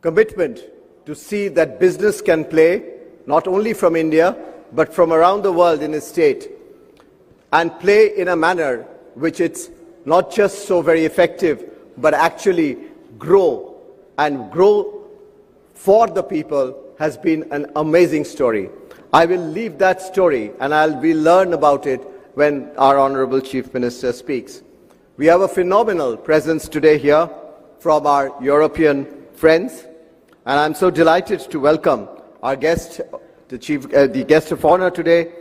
commitment to see that business can play not only from India, but from around the world in his state, and play in a manner which it's not just so very effective, but actually grow and grow for the people has been an amazing story. I will leave that story and we'll learn about it when our Honorable Chief Minister speaks. We have a phenomenal presence today here from our European friends, and I'm so delighted to welcome our guest, the guest of honor today,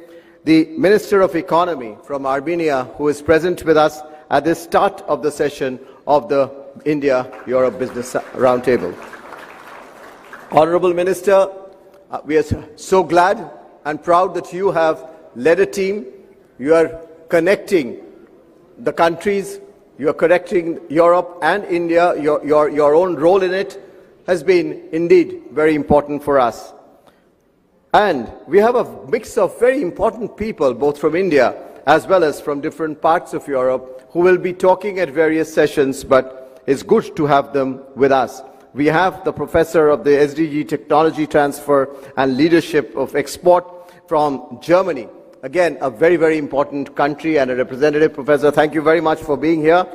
the Minister of Economy from Armenia, who is present with us at the start of the session of the India-Europe Business Roundtable. Honorable Minister, we are so glad and proud that you have led a team. You are connecting the countries, you are connecting Europe and India. Your own role in it has been indeed very important for us. And we have a mix of very important people, both from India as well as from different parts of Europe, who will be talking at various sessions, but it's good to have them with us. We have the professor of the SDG Technology Transfer and Leadership of Export from Germany. Again, a very, very important country and a representative. Professor, thank you very much for being here.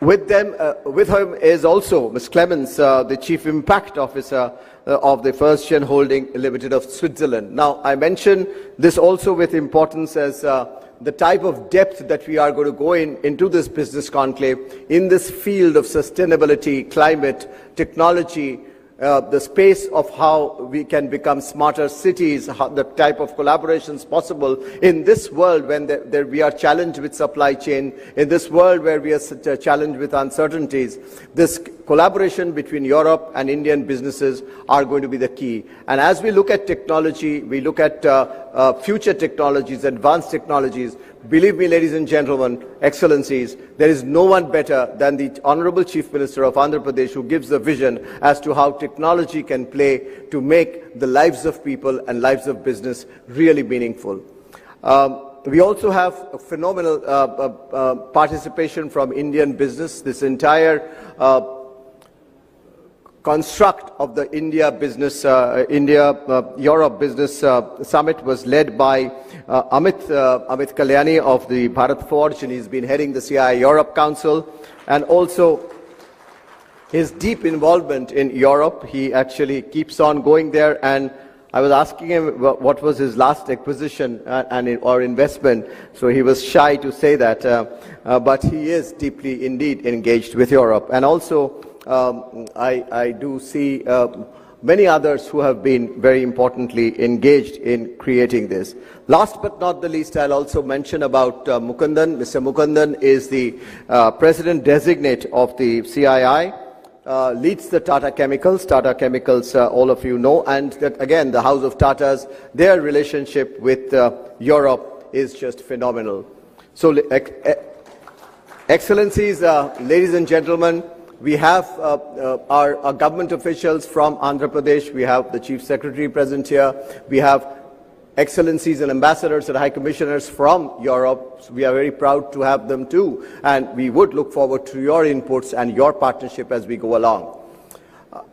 With him is also Ms. Clemens, the Chief Impact Officer of the First Gen Holding Limited of Switzerland. Now, I mention this also with importance as the type of depth that we are going to go into this business conclave in this field of sustainability, climate, technology, the space of how we can become smarter cities, the type of collaborations possible in this world when we are challenged with supply chain, in this world where we are challenged with uncertainties. This collaboration between Europe and Indian businesses are going to be the key. And as we look at technology, we look at future technologies, advanced technologies, believe me, ladies and gentlemen, excellencies, there is no one better than the Honorable Chief Minister of Andhra Pradesh who gives the vision as to how technology can play to make the lives of people and lives of business really meaningful. We also have a phenomenal participation from Indian business. This entire construct of the India-Europe Business Summit was led by Amit Kalyani of the Bharat Forge, and he's been heading the CII Europe Council, and also his deep involvement in Europe. He actually keeps on going there, and I was asking him what was his last acquisition or investment, so he was shy to say that, but he is deeply indeed engaged with Europe. And also I do see many others who have been very importantly engaged in creating this. Last but not the least, I'll also mention about Mukundan. Mr. Mukundan is the President Designate of the CII, leads the Tata Chemicals. Tata Chemicals, all of you know, and that again, the House of Tatas, their relationship with Europe is just phenomenal. So, Excellencies, ladies and gentlemen, we have our government officials from Andhra Pradesh. We have the Chief Secretary present here. We have excellencies and ambassadors and high commissioners from Europe. So we are very proud to have them too. And we would look forward to your inputs and your partnership as we go along.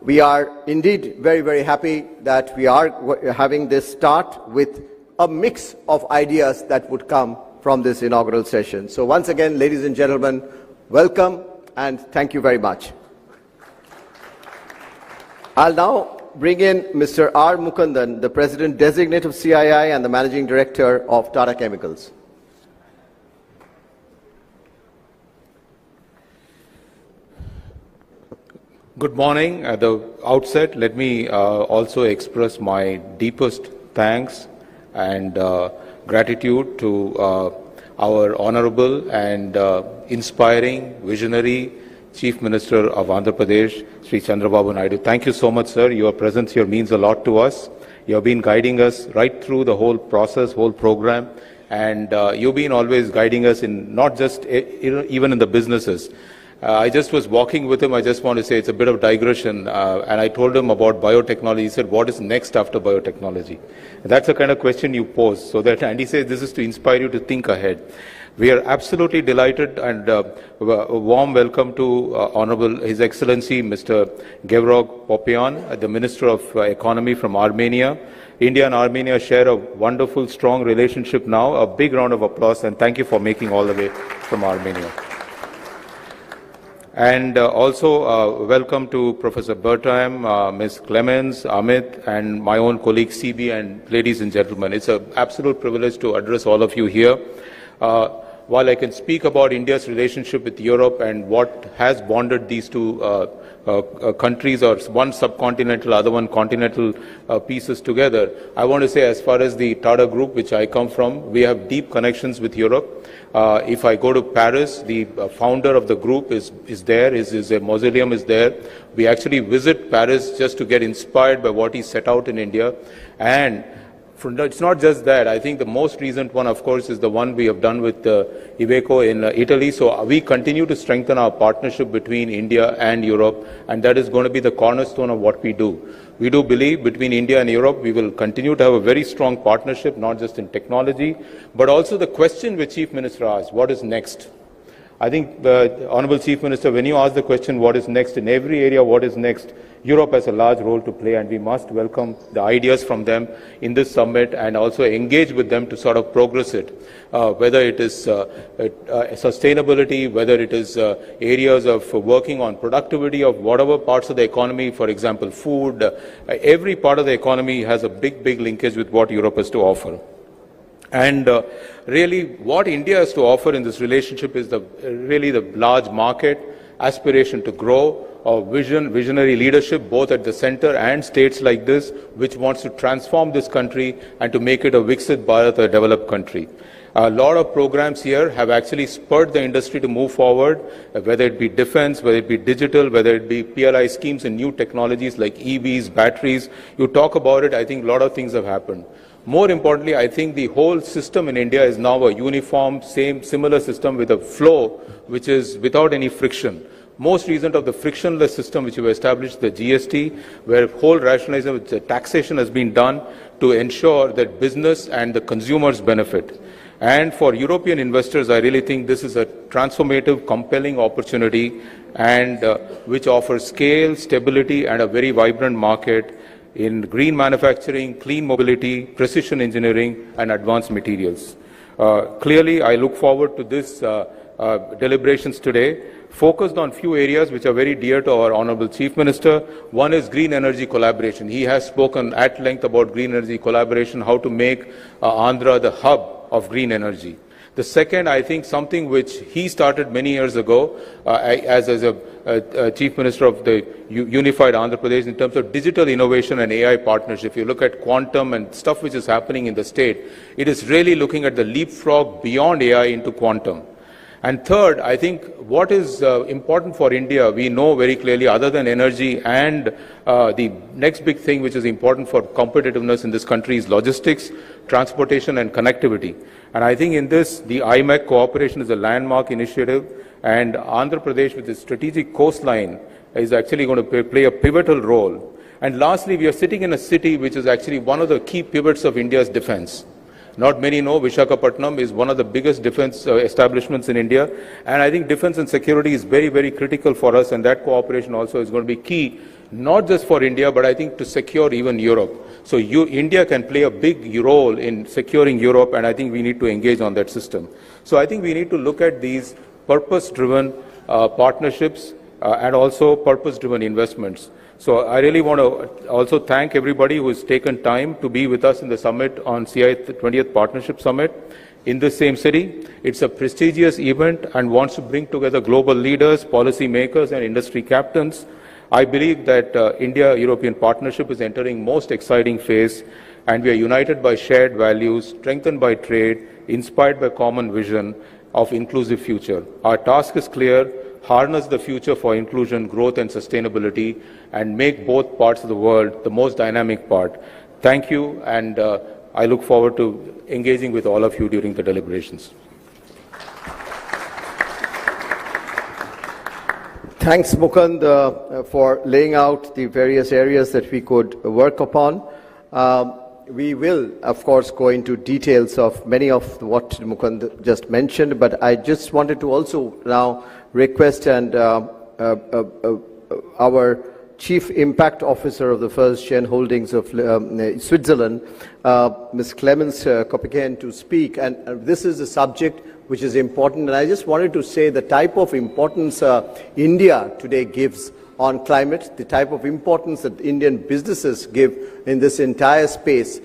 We are indeed very, very happy that we are having this start with a mix of ideas that would come from this inaugural session. So once again, ladies and gentlemen, welcome. And thank you very much. I'll now bring in Mr. R. Mukundan, the President Designate of CII and the Managing Director of Tata Chemicals. Good morning. At the outset, let me also express my deepest thanks and gratitude to our honorable and inspiring, visionary Chief Minister of Andhra Pradesh, Sri Chandrababu Naidu. Thank you so much, sir. Your presence here means a lot to us. You have been guiding us right through the whole process, whole program, and you've been always guiding us in not just even in the businesses. I just was walking with him. I just want to say it's a bit of digression. And I told him about biotechnology. He said, what is next after biotechnology? And that's the kind of question you pose. And he says, this is to inspire you to think ahead. We are absolutely delighted and a warm welcome to Honorable His Excellency Mr. Gevorg Popyan, the Minister of Economy from Armenia. India and Armenia share a wonderful, strong relationship now. A big round of applause and thank you for making all the way from Armenia. And also welcome to Professor Bertheim, Ms. Clemens, Amit, and my own colleague CB, and ladies and gentlemen. It's an absolute privilege to address all of you here. While I can speak about India's relationship with Europe and what has bonded these two countries, or one subcontinental, other one continental pieces together, I want to say as far as the Tata Group, which I come from, we have deep connections with Europe. If I go to Paris, the founder of the group is there, his mausoleum is there. We actually visit Paris just to get inspired by what he set out in India. And it's not just that. I think the most recent one, of course, is the one we have done with Iveco in Italy. So we continue to strengthen our partnership between India and Europe, and that is going to be the cornerstone of what we do. We do believe between India and Europe, we will continue to have a very strong partnership, not just in technology, but also the question which Chief Minister asked, what is next? I think, Honorable Chief Minister, when you ask the question, what is next, in every area, what is next, Europe has a large role to play, and we must welcome the ideas from them in this summit and also engage with them to sort of progress it, whether it is sustainability, whether it is areas of working on productivity of whatever parts of the economy, for example, food. Every part of the economy has a big linkage with what Europe has to offer. And really, what India has to offer in this relationship is really the large market, aspiration to grow, visionary leadership, both at the center and states like this, which wants to transform this country and to make it a Viksit Bharat, a developed country. A lot of programs here have actually spurred the industry to move forward, whether it be defense, whether it be digital, whether it be PLI schemes and new technologies like EVs, batteries. You talk about it, I think a lot of things have happened. More importantly, I think the whole system in India is now a uniform, similar system with a flow which is without any friction. Most recent of the frictionless system which we established, the GST, where whole rationalization of the taxation has been done to ensure that business and the consumers benefit. And for European investors, I really think this is a transformative, compelling opportunity, and which offers scale, stability, and a very vibrant market in green manufacturing, clean mobility, precision engineering, and advanced materials. Clearly, I look forward to this deliberations today, focused on few areas which are very dear to our Honorable Chief Minister. One is green energy collaboration. He has spoken at length about green energy collaboration, how to make Andhra the hub of green energy. The second, I think, something which he started many years ago as a Chief Minister of the Unified Andhra Pradesh in terms of digital innovation and AI partnership. If you look at quantum and stuff which is happening in the state, it is really looking at the leapfrog beyond AI into quantum. And third, I think what is important for India, we know very clearly, other than energy, and the next big thing which is important for competitiveness in this country is logistics, transportation, and connectivity. And I think in this, the IMEC cooperation is a landmark initiative, and Andhra Pradesh with its strategic coastline is actually going to play a pivotal role. And lastly, we are sitting in a city which is actually one of the key pivots of India's defense. Not many know Visakhapatnam is one of the biggest defense establishments in India, and I think defense and security is very critical for us, and that cooperation also is going to be key, not just for India, but I think to secure even Europe. So India can play a big role in securing Europe, and I think we need to engage on that system. So I think we need to look at these purpose-driven partnerships and also purpose-driven investments. So I really want to also thank everybody who has taken time to be with us in the summit on CII 20th Partnership Summit in the same city. It's a prestigious event and wants to bring together global leaders, policy makers, and industry captains. I believe that India-European partnership is entering most exciting phase, and we are united by shared values, strengthened by trade, inspired by common vision of inclusive future. Our task is clear: harness the future for inclusion, growth, and sustainability, and make both parts of the world the most dynamic part. Thank you, and I look forward to engaging with all of you during the deliberations. Thanks, Mukund, for laying out the various areas that we could work upon. we will, of course, go into details of many of what Mukund just mentioned, but I just wanted to also now request and our Chief Impact Officer of the First Gen Holdings of Switzerland, Ms. Clemens Kopeken, to speak. And this is a subject which is important. And I just wanted to say the type of importance India today gives on climate, the type of importance that Indian businesses give in this entire space,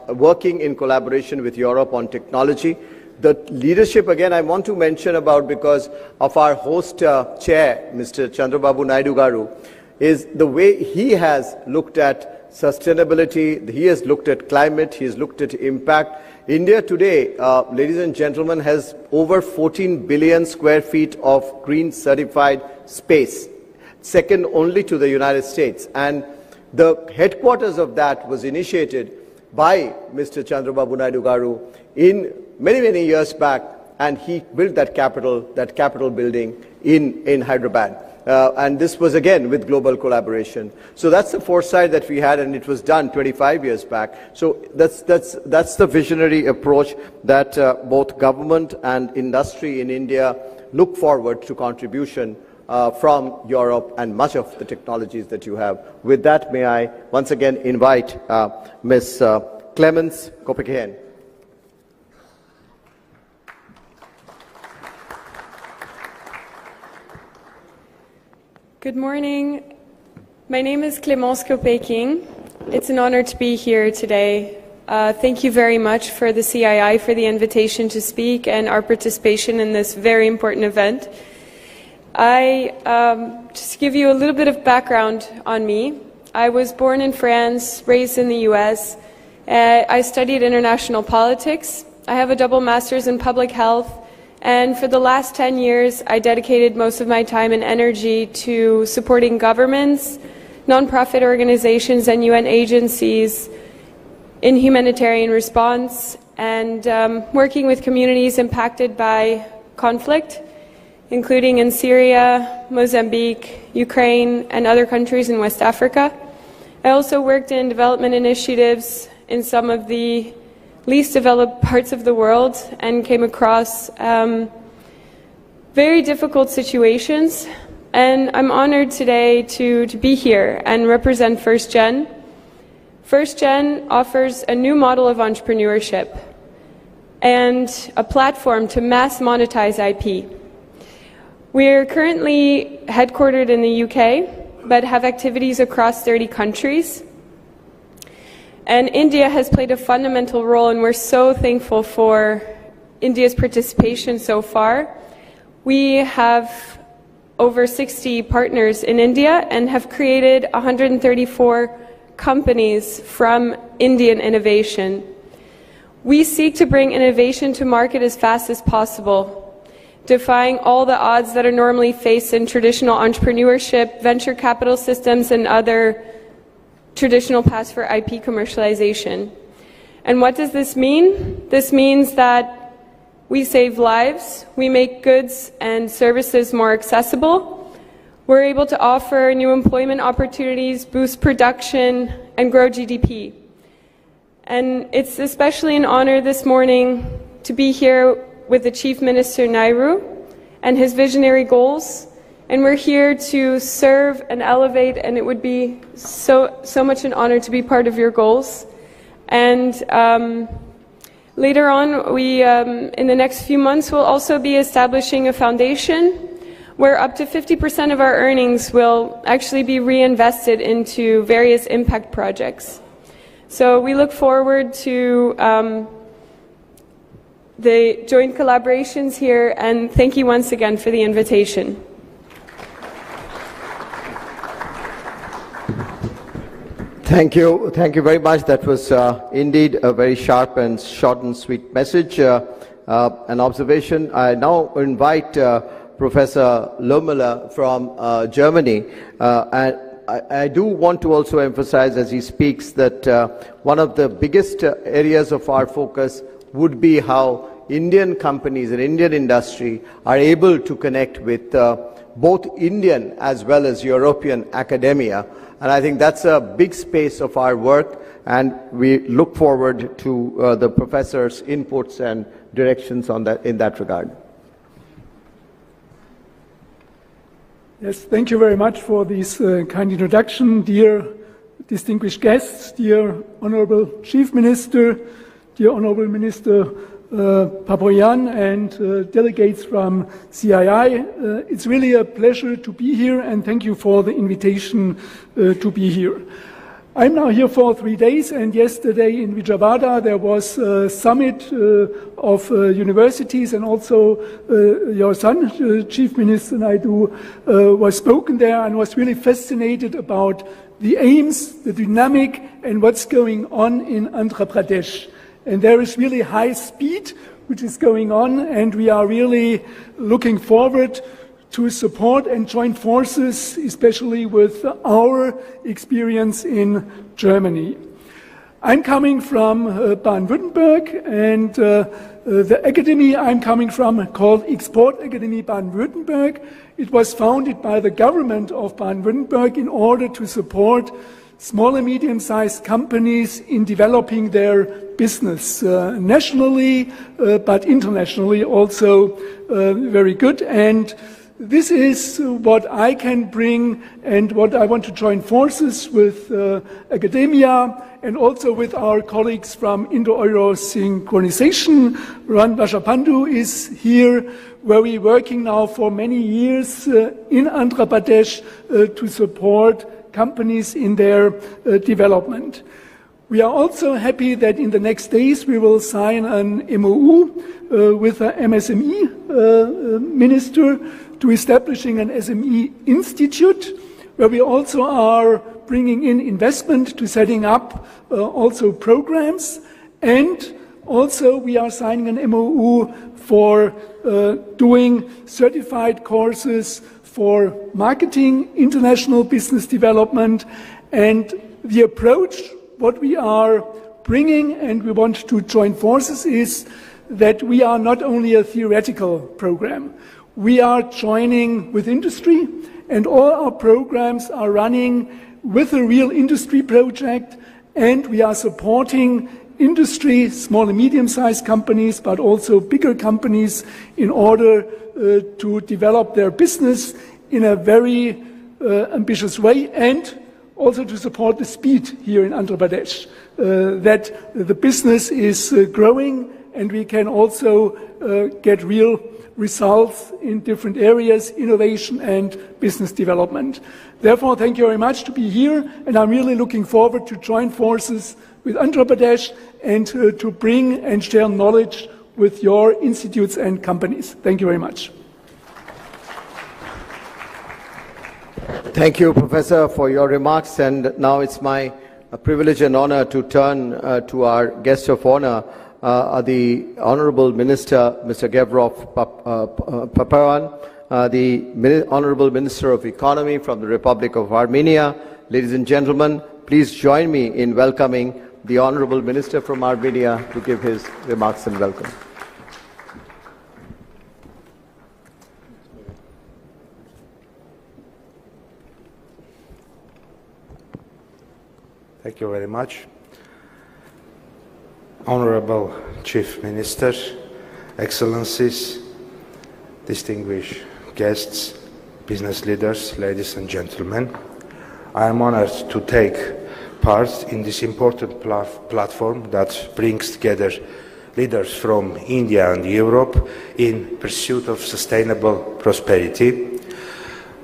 working in collaboration with Europe on technology. The leadership, again, I want to mention about because of our host chair, Mr. Chandrababu Naidu Garu, is the way he has looked at sustainability, he has looked at climate, he has looked at impact. India today, ladies and gentlemen, has over 14 billion square feet of green certified space, second only to the United States. And the headquarters of that was initiated by Mr. Chandrababu Naidu Garu in many years back, and he built that capital building in Hyderabad. And this was again with global collaboration. So that's the foresight that we had, and it was done 25 years back. So that's the visionary approach that both government and industry in India look forward to contribution from Europe and much of the technologies that you have. With that, may I once again invite Ms. Clemens Kopeken. Good morning. My name is Clemence Kopeken. It's an honor to be here today. Thank you very much for the CII for the invitation to speak and our participation in this very important event. Just to give you a little bit of background on me. I was born in France, raised in the US. I studied international politics. I have a double master's in public health. And for the last 10 years, I dedicated most of my time and energy to supporting governments, nonprofit organizations, and UN agencies in humanitarian response, and working with communities impacted by conflict, including in Syria, Mozambique, Ukraine, and other countries in West Africa. I also worked in development initiatives in some of the least developed parts of the world and came across very difficult situations. And I'm honored today to be here and represent First Gen. First Gen offers a new model of entrepreneurship and a platform to mass monetize IP. We're currently headquartered in the UK, but have activities across 30 countries. And India has played a fundamental role, and we're so thankful for India's participation so far. We have over 60 partners in India and have created 134 companies from Indian innovation. We seek to bring innovation to market as fast as possible, defying all the odds that are normally faced in traditional entrepreneurship, venture capital systems, and other traditional paths for IP commercialization. And what does this mean? This means that we save lives, we make goods and services more accessible, we're able to offer new employment opportunities, boost production, and grow GDP. And it's especially an honor this morning to be here with the Chief Minister Naidu and his visionary goals. And we're here to serve and elevate, and it would be so much an honor to be part of your goals. And later on, we, in the next few months, will also be establishing a foundation where up to 50% of our earnings will actually be reinvested into various impact projects. So we look forward to the joint collaborations here, and thank you once again for the invitation. Thank you very much. That was indeed a very sharp and short and sweet message, an observation. I now invite Professor Lohmüller from Germany, and I do want to also emphasize as he speaks that one of the biggest areas of our focus would be how Indian companies and Indian industry are able to connect with both Indian as well as European academia. And I think that's a big space of our work, and we look forward to the professor's inputs and directions on that, in that regard. Yes, thank you very much for this kind introduction, dear distinguished guests, dear Honorable Chief Minister, dear Honorable Minister Papoyan, and delegates from CII. It's really a pleasure to be here, and thank you for the invitation to be here. I'm now here for 3 days, and yesterday in Vijayawada there was a summit of universities, and also your son, Chief Minister Naidu, was spoken there and was really fascinated about the aims, the dynamic, and what's going on in Andhra Pradesh. And there is really high speed which is going on, and we are really looking forward to support and join forces, especially with our experience in Germany. I'm coming from Baden-Württemberg, and the academy I'm coming from, called Export Academy Baden-Württemberg, it was founded by the government of Baden-Württemberg in order to support small and medium-sized companies in developing their business nationally, but internationally also very good. And this is what I can bring, and what I want to join forces with academia and also with our colleagues from Indo-Euro Synchronization. Ran Vashapandu is here, where we're working now for many years in Andhra Pradesh to support companies in their development. We are also happy that in the next days we will sign an MOU with an MSME minister to establishing an SME institute, where we also are bringing in investment to setting up also programs, and also we are signing an MOU for doing certified courses for marketing, international business development, and the approach what we are bringing, and we want to join forces, is that we are not only a theoretical program. We are joining with industry, and all our programs are running with a real industry project, and we are supporting industry, small and medium-sized companies, but also bigger companies, in order to develop their business in a very ambitious way, and also to support the speed here in Andhra Pradesh, that the business is growing, and we can also get real results in different areas, innovation and business development. Therefore, thank you very much to be here, and I'm really looking forward to join forces with Andhra Pradesh and to bring and share knowledge with your institutes and companies. Thank you very much. Thank you, Professor, for your remarks. And now it's my privilege and honor to turn to our guest of honor, the Honorable Minister, Mr. Gevrov Papayan, the Honorable Minister of Economy from the Republic of Armenia. Ladies and gentlemen, please join me in welcoming the Honorable Minister from Armenia to give his remarks and welcome. Thank you very much. Honorable Chief Minister, Excellencies, distinguished guests, business leaders, ladies and gentlemen, I am honored to take part in this important platform that brings together leaders from India and Europe in pursuit of sustainable prosperity.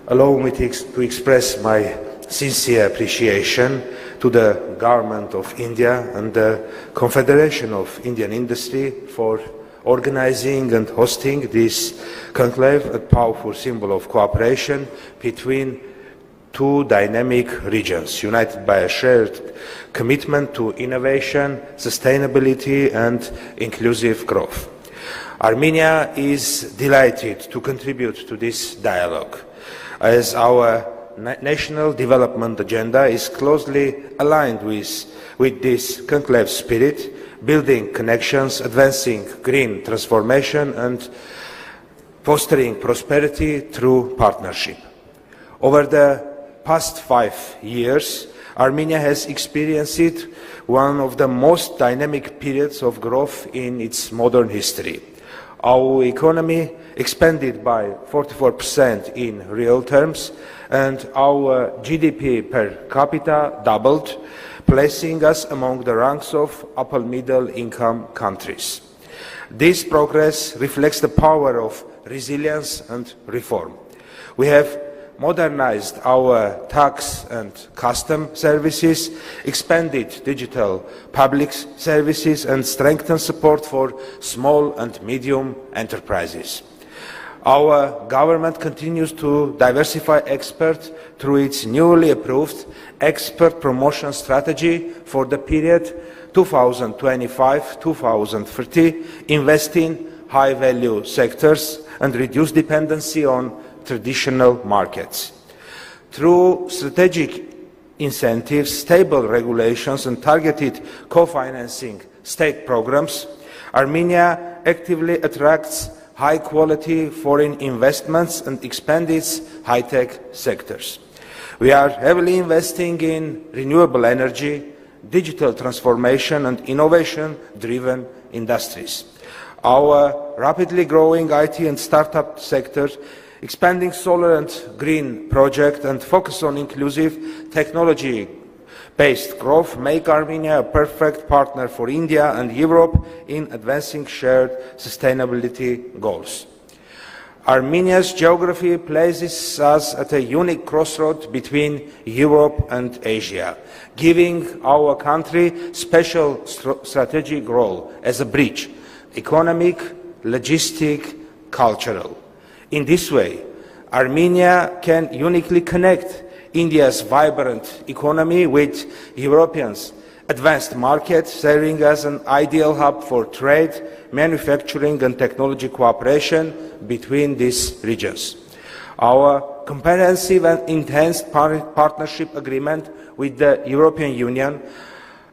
Allow me to express my sincere appreciation to the Government of India and the Confederation of Indian Industry for organizing and hosting this conclave, a powerful symbol of cooperation between two dynamic regions, united by a shared commitment to innovation, sustainability and inclusive growth. Armenia is delighted to contribute to this dialogue, as our national development agenda is closely aligned with this conclave spirit, building connections, advancing green transformation and fostering prosperity through partnership. Over the past 5 years, Armenia has experienced one of the most dynamic periods of growth in its modern history. Our economy expanded by 44% in real terms, and our GDP per capita doubled, placing us among the ranks of upper middle income countries. This progress reflects the power of resilience and reform. We have modernized our tax and custom services, expanded digital public services, and strengthened support for small and medium enterprises. Our government continues to diversify exports through its newly approved export promotion strategy for the period 2025-2030, invest in high-value sectors and reduce dependency on traditional markets. Through strategic incentives, stable regulations and targeted co-financing state programs, Armenia actively attracts high-quality foreign investments and expands its high-tech sectors. We are heavily investing in renewable energy, digital transformation and innovation-driven industries. Our rapidly growing IT and startup sectors, expanding solar and green projects and focus on inclusive technology-based growth make Armenia a perfect partner for India and Europe in advancing shared sustainability goals. Armenia's geography places us at a unique crossroad between Europe and Asia, giving our country special strategic role as a bridge, economic, logistic, cultural. In this way, Armenia can uniquely connect India's vibrant economy with Europeans' advanced markets, serving as an ideal hub for trade, manufacturing and technology cooperation between these regions. Our comprehensive and intense partnership agreement with the European Union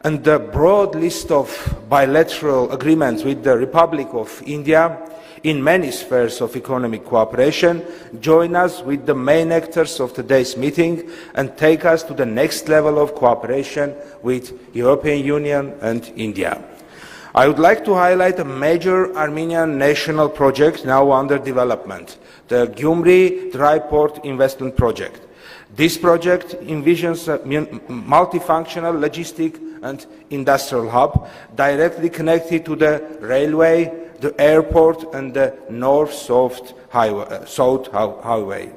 and the broad list of bilateral agreements with the Republic of India in many spheres of economic cooperation join us with the main actors of today's meeting and take us to the next level of cooperation with European Union and India. I would like to highlight a major Armenian national project now under development, the Gyumri Dry Port Investment Project. This project envisions a multifunctional logistic and industrial hub directly connected to the railway, the airport and the north-south highway.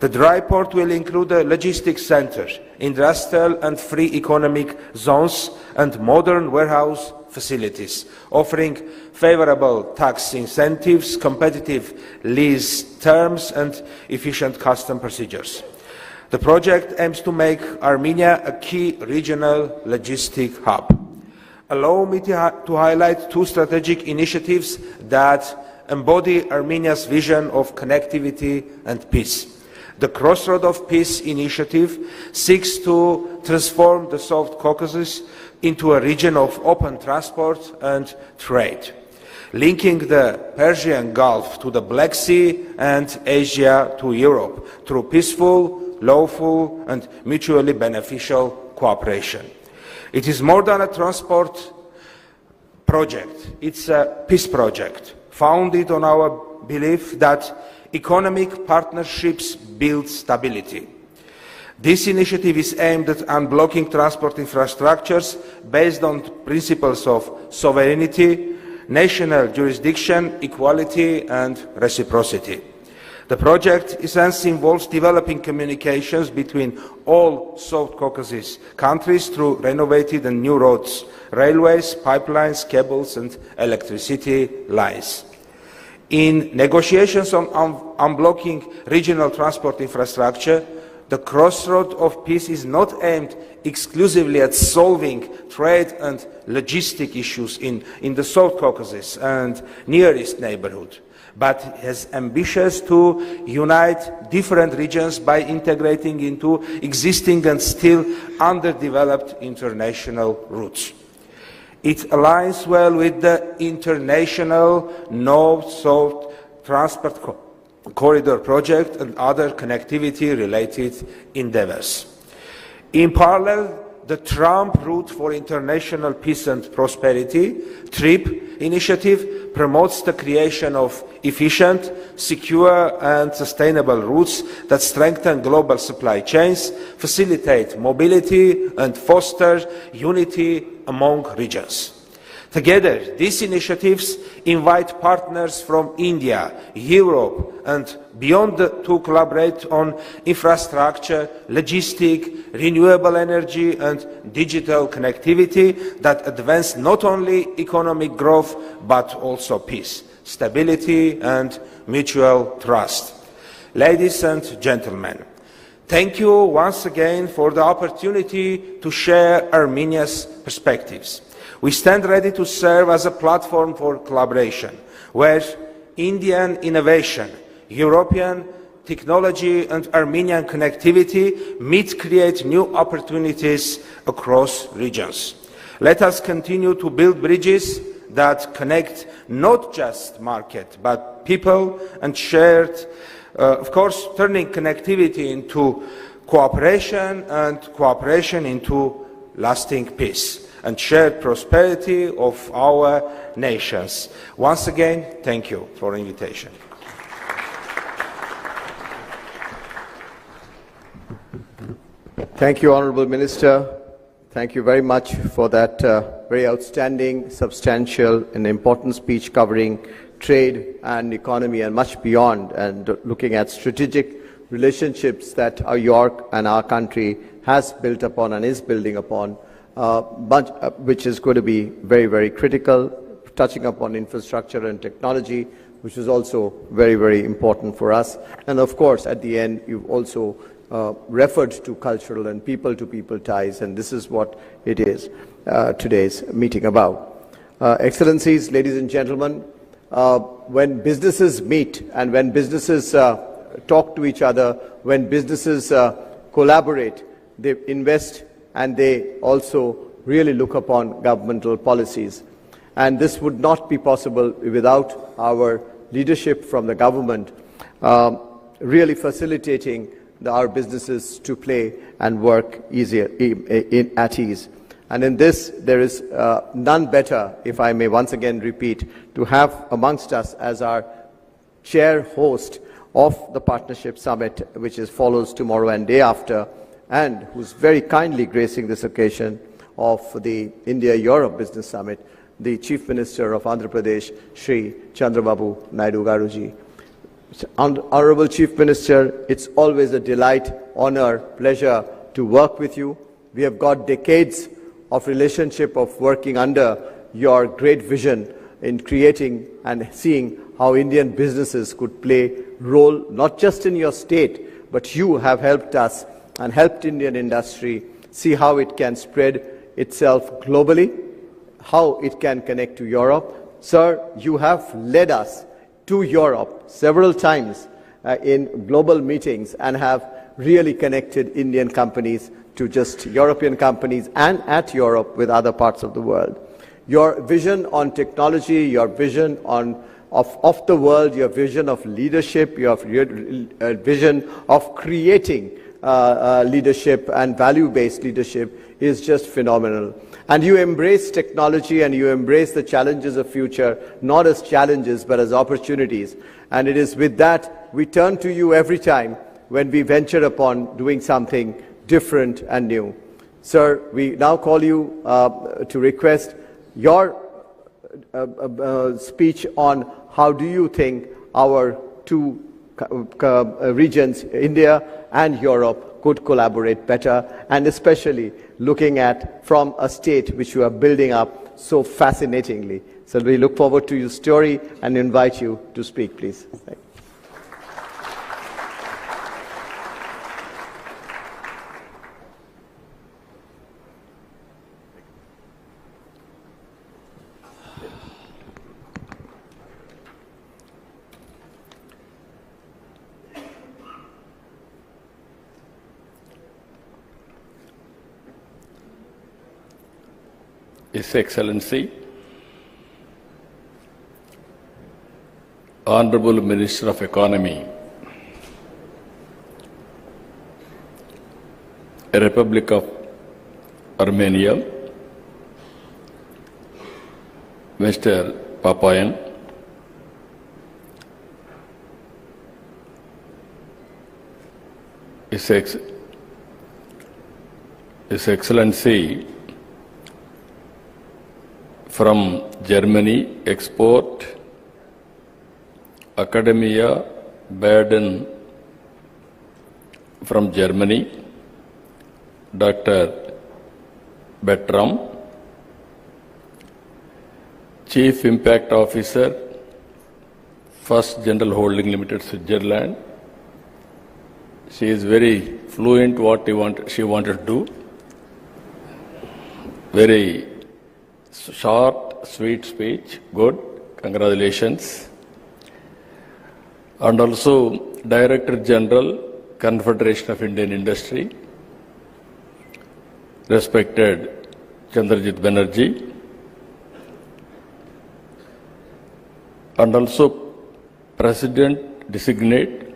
The dry port will include a logistics center, industrial and free economic zones and modern warehouse facilities, offering favorable tax incentives, competitive lease terms and efficient custom procedures. The project aims to make Armenia a key regional logistic hub. Allow me to highlight two strategic initiatives that embody Armenia's vision of connectivity and peace. The Crossroad of Peace initiative seeks to transform the South Caucasus into a region of open transport and trade, linking the Persian Gulf to the Black Sea and Asia to Europe through peaceful, lawful and mutually beneficial cooperation. It is more than a transport project, it's a peace project, founded on our belief that economic partnerships build stability. This initiative is aimed at unblocking transport infrastructures based on principles of sovereignty, national jurisdiction, equality and reciprocity. The project essentially involves developing communications between all South Caucasus countries through renovated and new roads, railways, pipelines, cables and electricity lines. In negotiations on unblocking regional transport infrastructure, the Crossroad of Peace is not aimed exclusively at solving trade and logistic issues in the South Caucasus and Near East neighborhood, but has ambitions to unite different regions by integrating into existing and still underdeveloped international routes. It aligns well with the international North-South transport corridor project and other connectivity-related endeavours. In parallel, the Trump Route for International Peace and Prosperity, TRIP initiative, promotes the creation of efficient, secure and sustainable routes that strengthen global supply chains, facilitate mobility and foster unity among regions. Together, these initiatives invite partners from India, Europe and beyond to collaborate on infrastructure, logistics, renewable energy and digital connectivity that advance not only economic growth but also peace, stability and mutual trust. Ladies and gentlemen, thank you once again for the opportunity to share Armenia's perspectives. We stand ready to serve as a platform for collaboration, where Indian innovation, European technology and Armenian connectivity meet to create new opportunities across regions. Let us continue to build bridges that connect not just market, but people and shared, of course, turning connectivity into cooperation and cooperation into lasting peace and shared prosperity of our nations. Once again, thank you for the invitation. Thank you, Honourable Minister. Thank you very much for that very outstanding, substantial and important speech covering trade and economy and much beyond, and looking at strategic relationships that your and our country has built upon and is building upon, which is going to be very, very critical, touching upon infrastructure and technology, which is also very, very important for us. And of course, at the end, you've also referred to cultural and people-to-people ties, and this is what it is today's meeting about. Excellencies, ladies and gentlemen, when businesses meet and when businesses talk to each other, when businesses collaborate, they invest and they also really look upon governmental policies. And this would not be possible without our leadership from the government really facilitating our businesses to play and work easier, at ease. And in this, there is none better, if I may once again repeat, to have amongst us as our chair host of the Partnership Summit, which follows tomorrow and day after, and who's very kindly gracing this occasion of the India-Europe Business Summit, the Chief Minister of Andhra Pradesh, Shri Chandrababu Naidu Garuji. Honourable Chief Minister, it's always a delight, honour, pleasure to work with you. We have got decades of relationship of working under your great vision in creating and seeing how Indian businesses could play role not just in your state, but you have helped us and helped Indian industry see how it can spread itself globally, how it can connect to Europe. Sir, you have led us to Europe several times in global meetings and have really connected Indian companies to just European companies and at Europe with other parts of the world. Your vision on technology, your vision of the world, your vision of leadership, your vision of creating leadership and value-based leadership is just phenomenal. And you embrace technology and you embrace the challenges of future, not as challenges, but as opportunities. And it is with that we turn to you every time when we venture upon doing something different and new. Sir, we now call you to request your speech on how do you think our two regions, India and Europe, could collaborate better, and especially looking at from a state which you are building up so fascinatingly. So we look forward to your story and invite you to speak, please. Thank you. His Excellency, Honourable Minister of Economy, Republic of Armenia, Mr. Papayan, His Excellency from Germany, Export Academia Baden from Germany, Dr. Bertram, Chief Impact Officer, First General Holding Limited, Switzerland. She is very fluent what she wanted to do. Very short, sweet speech. Good. Congratulations. And also Director General, Confederation of Indian Industry, respected Chandrajit Banerjee, and also President Designate,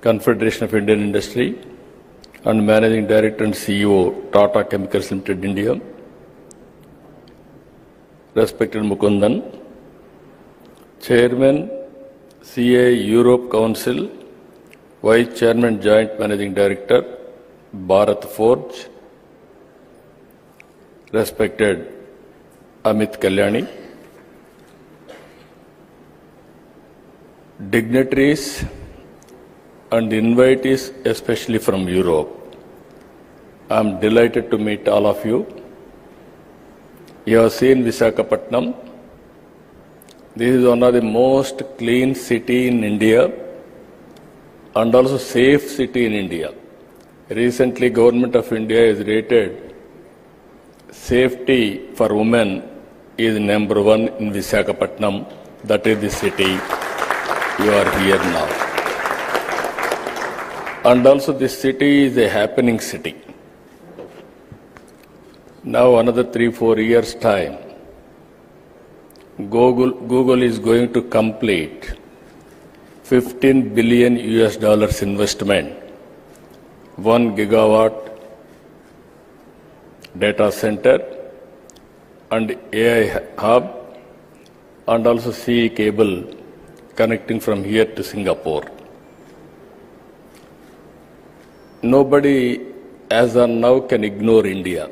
Confederation of Indian Industry, and Managing Director and CEO, Tata Chemicals Limited, India, respected Mukundan, Chairman, CII Europe Council, Vice Chairman, Joint Managing Director, Bharat Forge, respected Amit Kalyani, dignitaries and invitees, especially from Europe. I am delighted to meet all of you. You have seen Visakhapatnam. This is one of the most clean city in India and also safe city in India. Recently, Government of India has rated safety for women is #1 in Visakhapatnam. That is the city you are here now. And also this city is a happening city. Now another 3-4 years time, Google is going to complete $15 billion investment, 1 gigawatt data center and AI hub, and also CE cable connecting from here to Singapore. Nobody as of now can ignore India.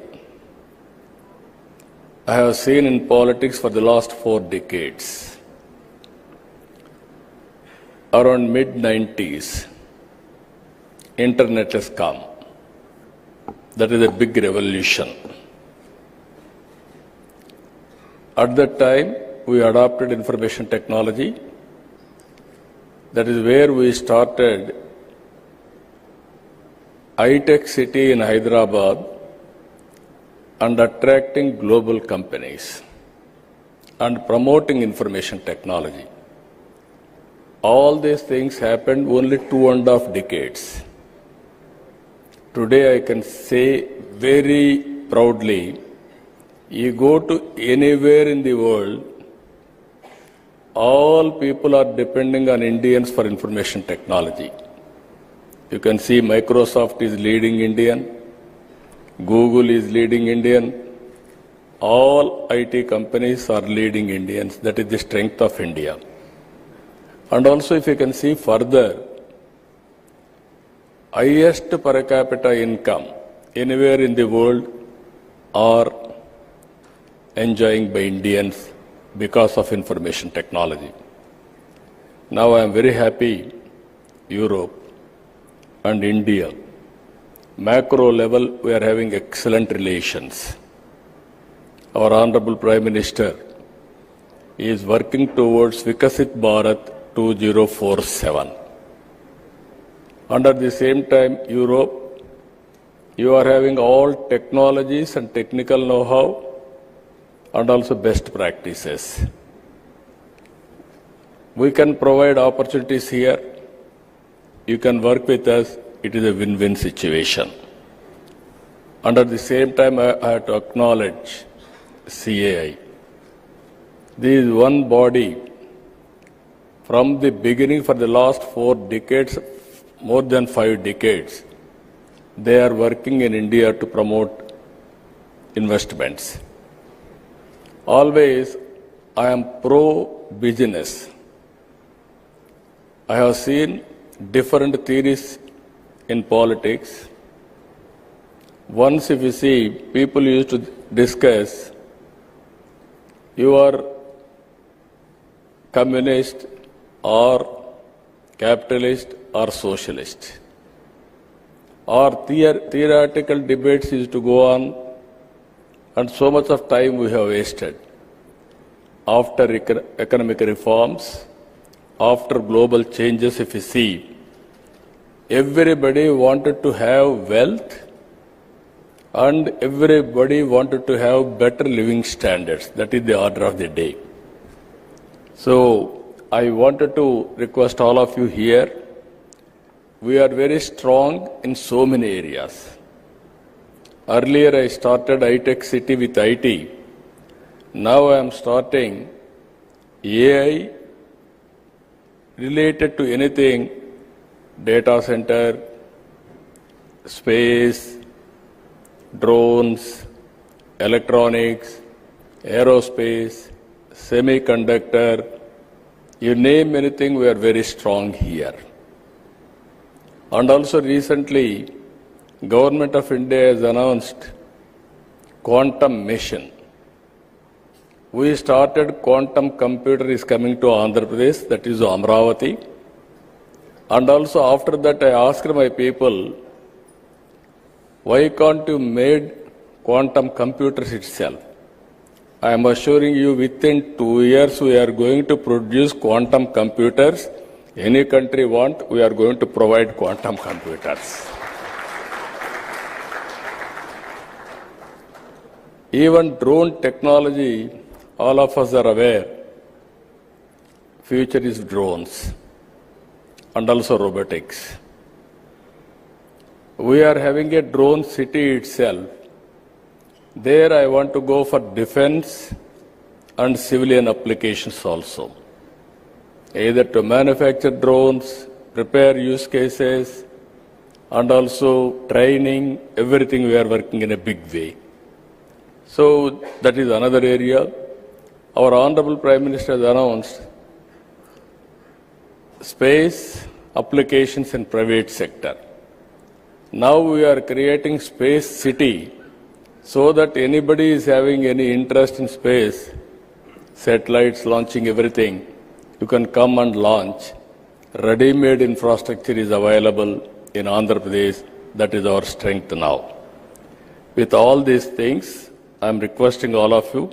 I have seen in politics for the last 4 decades. Around mid-90s, internet has come. That is a big revolution. At that time, we adopted information technology. That is where we started high-tech city in Hyderabad and attracting global companies and promoting information technology. All these things happened only 2.5 decades. Today I can say very proudly, you go to anywhere in the world, all people are depending on Indians for information technology. You can see Microsoft is leading Indian, Google is leading Indian, all IT companies are leading Indians. That is the strength of India. And also if you can see further, highest per capita income anywhere in the world are enjoying by Indians because of information technology. Now I am very happy Europe and India, macro level we are having excellent relations. Our Honorable Prime Minister is working towards Vikasit Bharat 2047. And at the same time, Europe, you are having all technologies and technical know-how and also best practices. We can provide opportunities here. You can work with us. It is a win-win situation. And at the same time, I have to acknowledge CII. This is one body from the beginning for the last 4 decades, more than 5 decades. they are working in India to promote investments. Always, I am pro-business. I have seen different theories in politics. Once, if you see, people used to discuss, you are communist or capitalist or socialist. Or theoretical debates used to go on, and so much of time we have wasted. After economic reforms, after global changes, if you see, everybody wanted to have wealth and everybody wanted to have better living standards. That is the order of the day. So I wanted to request all of you here, we are very strong in so many areas. Earlier I started high-tech city with IT. Now I am starting AI related to anything, data center, space, drones, electronics, aerospace, semiconductor, you name anything, we are very strong here. And also recently, Government of India has announced quantum mission. We started quantum computer is coming to Andhra Pradesh, that is Amravati. And also after that I asked my people, why can't you made quantum computers itself? I am assuring you within 2 years we are going to produce quantum computers. Any country want, we are going to provide quantum computers. Even drone technology, all of us are aware, future is drones and also robotics. We are having a drone city itself. There I want to go for defense and civilian applications also. Either to manufacture drones, prepare use cases, and also training, everything we are working in a big way. So that is another area. Our Honorable Prime Minister has announced space applications in private sector. Now we are creating space city so that anybody is having any interest in space, satellites launching everything, you can come and launch. Ready-made infrastructure is available in Andhra Pradesh. That is our strength now. With all these things, I am requesting all of you,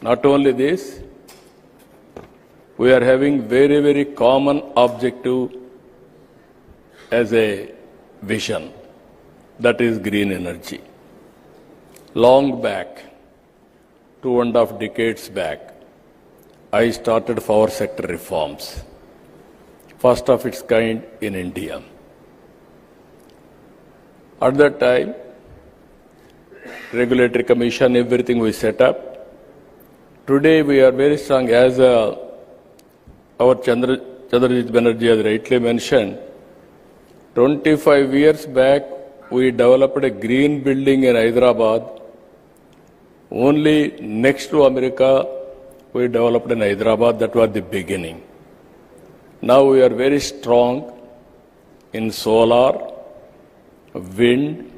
not only this, we are having very, very common objective as a vision, that is green energy. Long back, 2.5 decades back, I started power sector reforms, first of its kind in India. At that time, regulatory commission, everything we set up. Today we are very strong, as our Chandrajit Banerjee has rightly mentioned. 25 years back, we developed a green building in Hyderabad. Only next to America, we developed in Hyderabad. That was the beginning. Now we are very strong in solar, wind,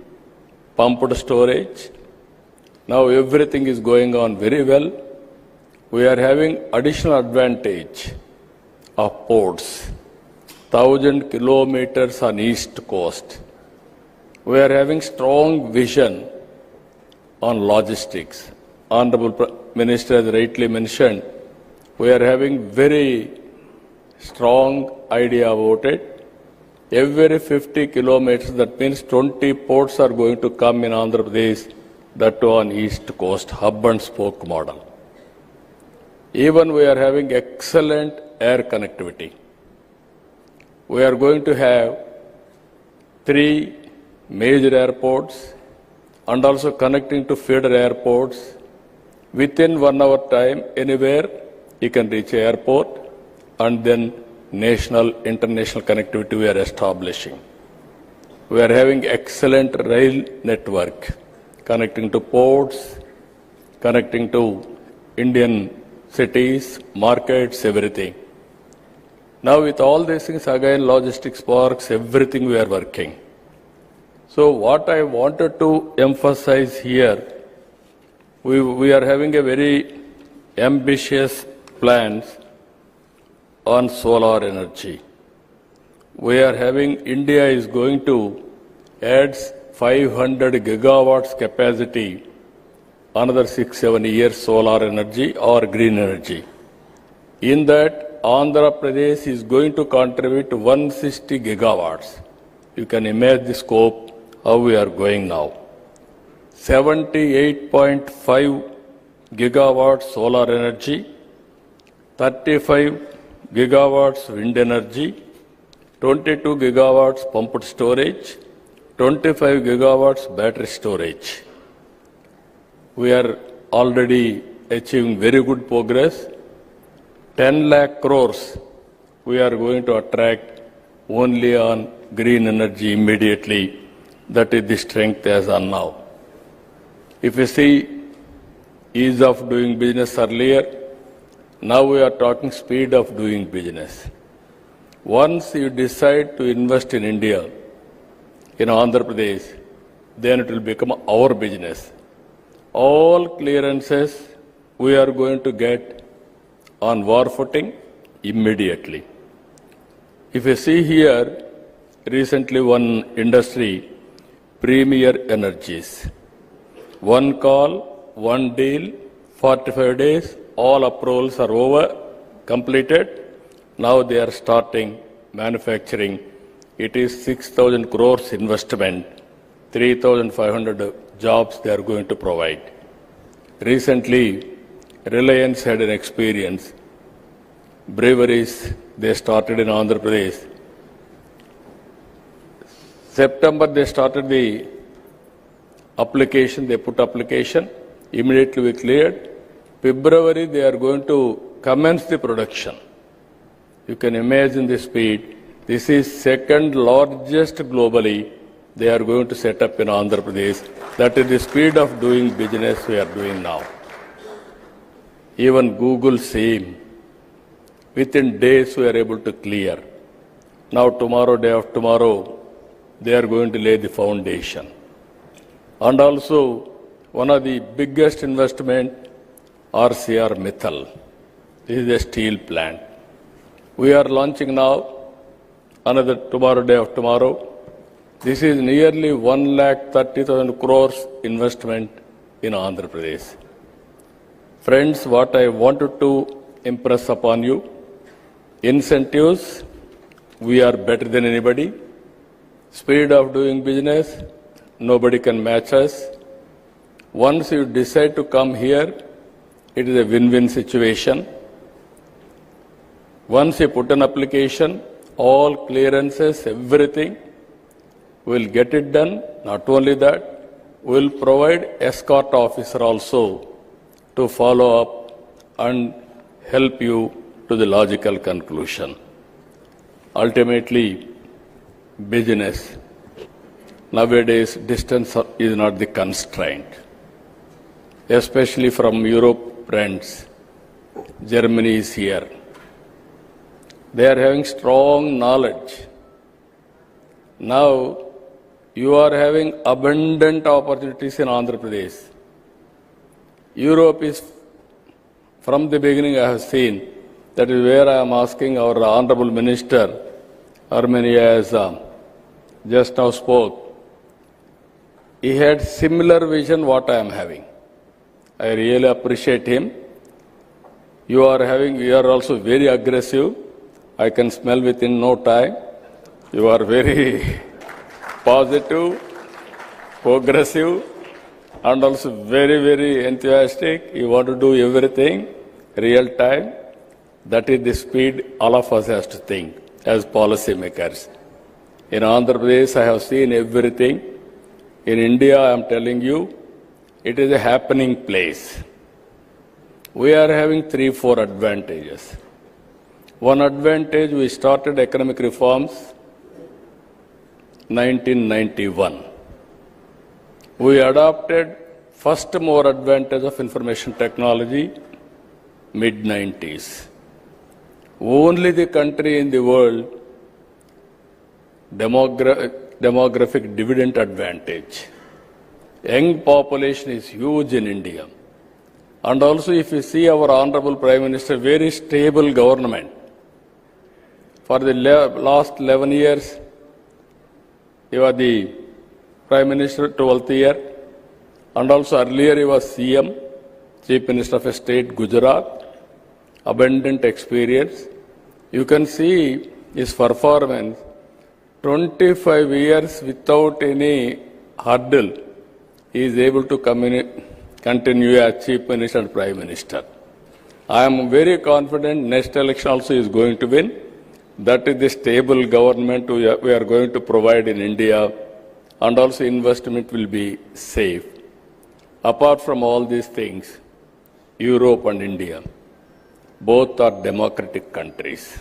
pumped storage. Now everything is going on very well. We are having additional advantage of ports, 1,000 kilometers on east coast. We are having strong vision on logistics. Honorable Minister has rightly mentioned, we are having very strong idea about it. Every 50 kilometers, that means 20 ports are going to come in Andhra Pradesh, that too on east coast, hub and spoke model. Even we are having excellent air connectivity. We are going to have 3 major airports and also connecting to feeder airports. Within 1 hour time, anywhere you can reach an airport, and then national, international connectivity we are establishing. We are having excellent rail network connecting to ports, connecting to Indian cities, markets, everything. Now with all these things, again, logistics parks, everything we are working. So what I wanted to emphasize here, we are having a very ambitious plans on solar energy. We are having, India is going to add 500 gigawatts capacity, another 6-7 years solar energy or green energy. In that, Andhra Pradesh is going to contribute 160 gigawatts. You can imagine the scope, how we are going now. 78.5 gigawatts solar energy, 35 gigawatts wind energy, 22 gigawatts pumped storage, 25 gigawatts battery storage. We are already achieving very good progress. 10 lakh crores we are going to attract only on green energy immediately. That is the strength as on now. If you see ease of doing business earlier, now we are talking speed of doing business. Once you decide to invest in India, in Andhra Pradesh, then it will become our business. All clearances we are going to get on war footing immediately. If you see here, recently one industry, Premier Energies, one call, one deal, 45 days, all approvals are over, completed. Now they are starting manufacturing. It is 6,000 crores investment, 3,500 jobs they are going to provide. Recently, Reliance had an experience. Breweries, they started in Andhra Pradesh. September, they started the application, they put application. Immediately we cleared. February, they are going to commence the production. You can imagine the speed. This is second largest globally. They are going to set up in Andhra Pradesh. That is the speed of doing business we are doing now. Even Google same. Within days we are able to clear. Now tomorrow, day after tomorrow, they are going to lay the foundation. And also, one of the biggest investment, RCR Mittal. This is a steel plant. We are launching now, another tomorrow, day after tomorrow. This is nearly 1,30,000 crores investment in Andhra Pradesh. Friends, what I wanted to impress upon you, incentives, we are better than anybody. Speed of doing business, nobody can match us. Once you decide to come here, it is a win-win situation. Once you put an application, all clearances, everything, we'll get it done. Not only that, we'll provide escort officer also to follow up and help you to the logical conclusion. Ultimately, business. Nowadays, distance is not the constraint. Especially from Europe, friends. Germany is here. They are having strong knowledge. Now, you are having abundant opportunities in Andhra Pradesh. Europe is, from the beginning I have seen, that is where I am asking our Honorable Minister, Armenia has just now spoke. He had similar vision what I am having. I really appreciate him. You are also very aggressive. I can smell within no time. You are very positive, progressive, and also very, very enthusiastic. You want to do everything real time. That is the speed all of us has to think as policy makers. In Andhra Pradesh, I have seen everything. In India, I am telling you, it is a happening place. We are having 3-4 advantages. One advantage, we started economic reforms. 1991. We adopted first mover advantage of information technology mid-90s. Only the country in the world demographic dividend advantage. Young population is huge in India. And also if you see our Honorable Prime Minister, very stable government. For the last 11 years, he was the Prime Minister 12th year. And also earlier he was CM, Chief Minister of State, Gujarat. Abundant experience. You can see his performance, 25 years without any hurdle, he is able to continue as Chief Minister and Prime Minister. I am very confident next election also is going to win. That is the stable government we are going to provide in India, and also investment will be safe. Apart from all these things, Europe and India, both are democratic countries.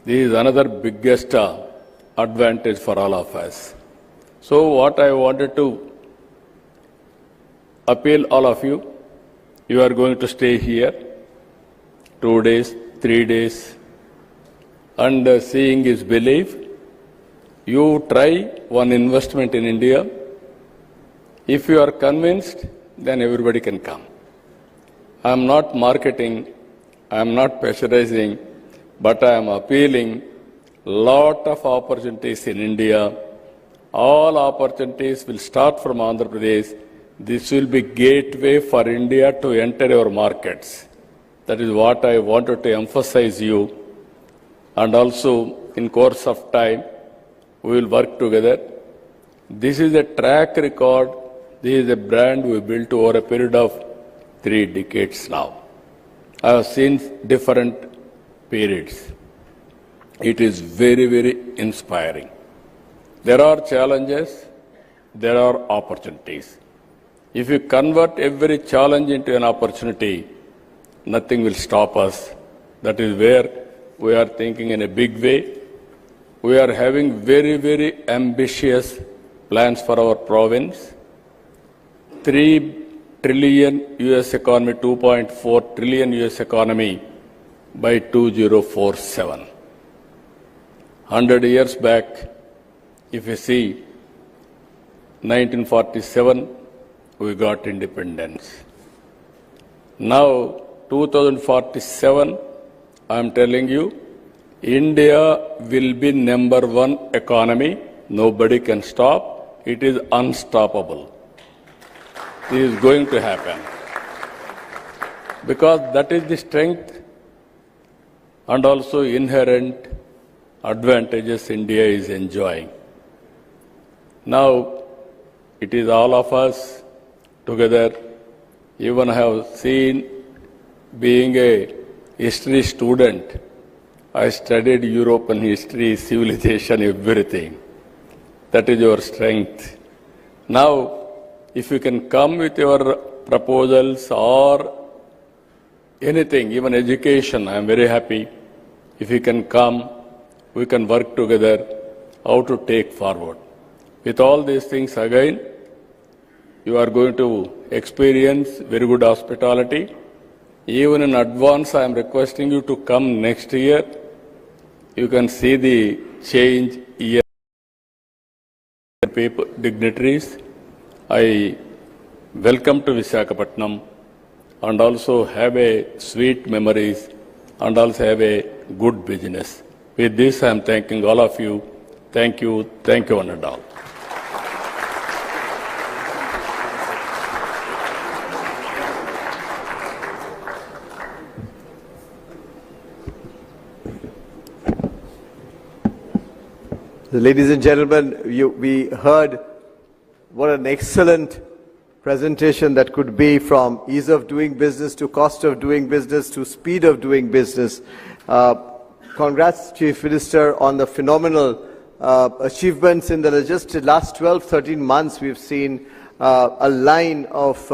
This is another biggest advantage for all of us. So what I wanted to appeal all of you, you are going to stay here 2 days, 3 days, and seeing is belief. You try one investment in India. If you are convinced, then everybody can come. I am not marketing, I am not pressurizing, but I am appealing lot of opportunities in India. All opportunities will start from Andhra Pradesh. This will be gateway for India to enter your markets. That is what I wanted to emphasize you. And also, in course of time, we will work together. This is a track record. This is a brand we built over a period of 3 decades now. I have seen different periods. It is very, very inspiring. There are challenges, there are opportunities. If you convert every challenge into an opportunity, nothing will stop us. That is where we are thinking in a big way. We are having very, very ambitious plans for our province. 3 trillion US economy, 2.4 trillion US economy by 2047. 100 years back, if you see, 1947, we got independence. Now, 2047, I am telling you, India will be #1 economy. Nobody can stop. It is unstoppable. This is going to happen. Because that is the strength and also inherent advantages India is enjoying. Now, it is all of us together. Even I have seen, being a history student, I studied European history, civilization, everything. That is your strength. Now, if you can come with your proposals or anything, even education, I am very happy. If you can come, we can work together how to take forward. With all these things, again, you are going to experience very good hospitality. Even in advance, I am requesting you to come next year. You can see the change here. People, dignitaries, I welcome to Visakhapatnam and also have a sweet memories and also have a good business. With this, I am thanking all of you. Thank you, one and all. Ladies and gentlemen, we heard what an excellent presentation that could be, from ease of doing business to cost of doing business to speed of doing business. Congrats, Chief Minister, on the phenomenal achievements in the just last 12-13 months. We've seen a line of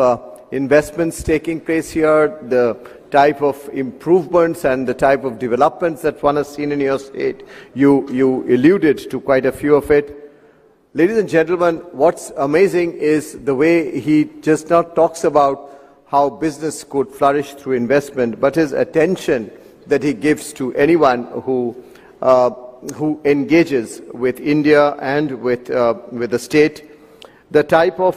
investments taking place here, the type of improvements and the type of developments that one has seen in your state. You alluded to quite a few of it. Ladies and gentlemen, what's amazing is the way he just not talks about how business could flourish through investment, but his attention that he gives to anyone who engages with India and with the state, the type of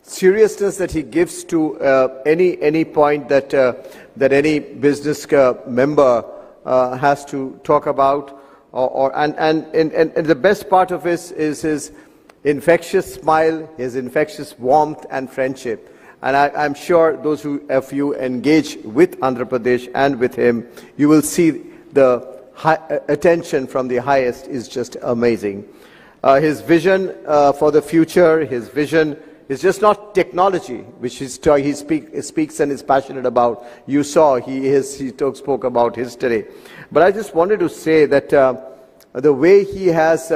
seriousness that he gives to any point that any business member has to talk about, and the best part of this is his infectious smile, his infectious warmth and friendship. And I'm sure those of you engage with Andhra Pradesh and with him, you will see the attention from the highest is just amazing. His vision for the future, his vision is just not technology, which he speaks and is passionate about. You saw he spoke about history. But I just wanted to say that the way he has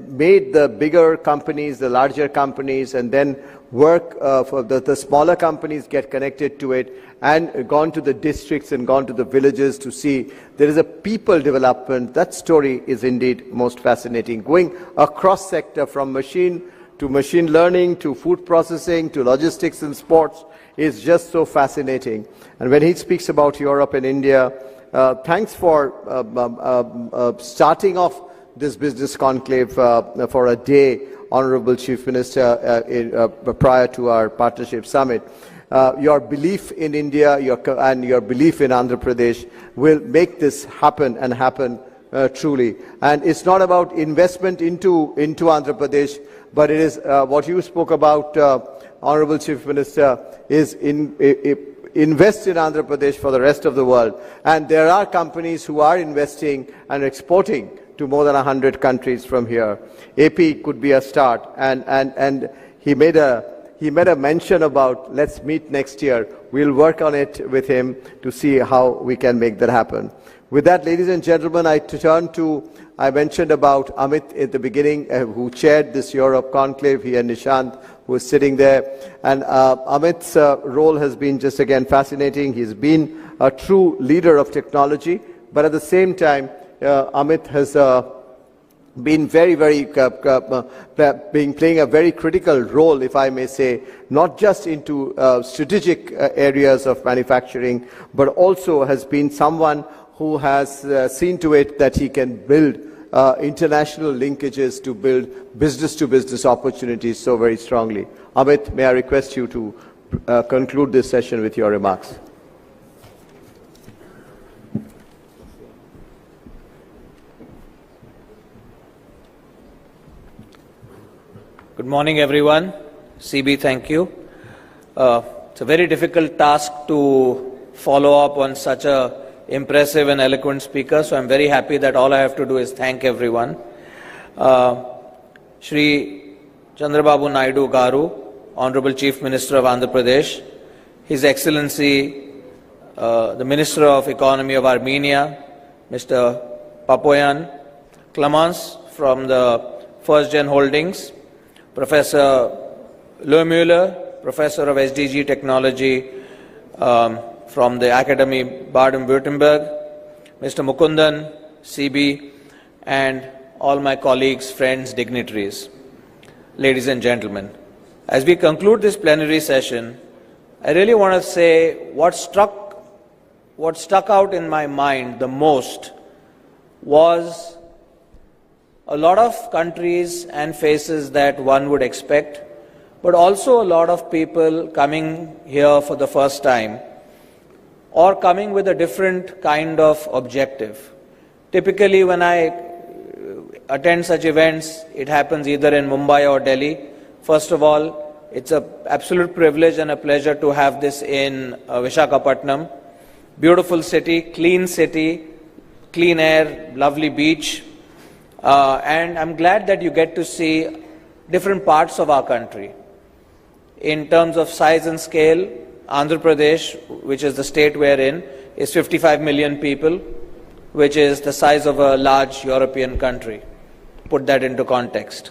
made the bigger companies, the larger companies, and then work for the smaller companies get connected to it, and gone to the districts and gone to the villages to see there is a people development. That story is indeed most fascinating. Going across sector from machine to machine learning to food processing to logistics and sports is just so fascinating. And when he speaks about Europe and India, thanks for starting off this business conclave for a day, Honorable Chief Minister, prior to our partnership summit. Your belief in India and your belief in Andhra Pradesh will make this happen and happen truly. And it's not about investment into Andhra Pradesh, but it is what you spoke about, Honorable Chief Minister, is invest in Andhra Pradesh for the rest of the world. And there are companies who are investing and exporting to more than 100 countries from here. AP could be a start. And he made a mention about, let's meet next year. We'll work on it with him to see how we can make that happen. With that, ladies and gentlemen, I mentioned about Amit at the beginning, who chaired this Europe conclave, he and Nishant, who is sitting there. And Amit's role has been just again fascinating. He's been a true leader of technology, but at the same time, Amit has been playing a very critical role, if I may say, not just into strategic areas of manufacturing, but also has been someone who has seen to it that he can build international linkages to build business-to-business opportunities so very strongly. Amit, may I request you to conclude this session with your remarks. Good morning, everyone. CB, thank you. It's a very difficult task to follow up on such a impressive and eloquent speaker, so I'm very happy that all I have to do is thank everyone. Shri Chandrababu Naidu Garu, Honorable Chief Minister of Andhra Pradesh, His Excellency the Minister of Economy of Armenia, Mr. Papoyan, Clemens from the First Gen Holdings, Professor Lohmüller, Professor of SDG Technology from the Academy Baden-Württemberg, Mr. Mukundan, CB, and all my colleagues, friends, dignitaries. Ladies and gentlemen, as we conclude this plenary session, I really want to say what stuck out in my mind the most was a lot of countries and faces that one would expect, but also a lot of people coming here for the first time or coming with a different kind of objective. Typically, when I attend such events, it happens either in Mumbai or Delhi. First of all, it's an absolute privilege and a pleasure to have this in Visakhapatnam. Beautiful city, clean air, lovely beach. And I'm glad that you get to see different parts of our country. In terms of size and scale, Andhra Pradesh, which is the state we're in, is 55 million people, which is the size of a large European country. Put that into context.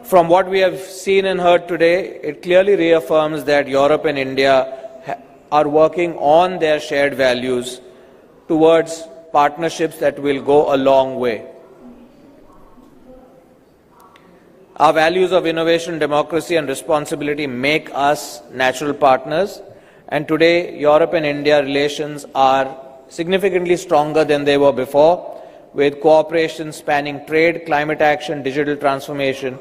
From what we have seen and heard today, it clearly reaffirms that Europe and India are working on their shared values towards partnerships that will go a long way. Our values of innovation, democracy and responsibility make us natural partners. And today, Europe and India relations are significantly stronger than they were before, with cooperation spanning trade, climate action, digital transformation,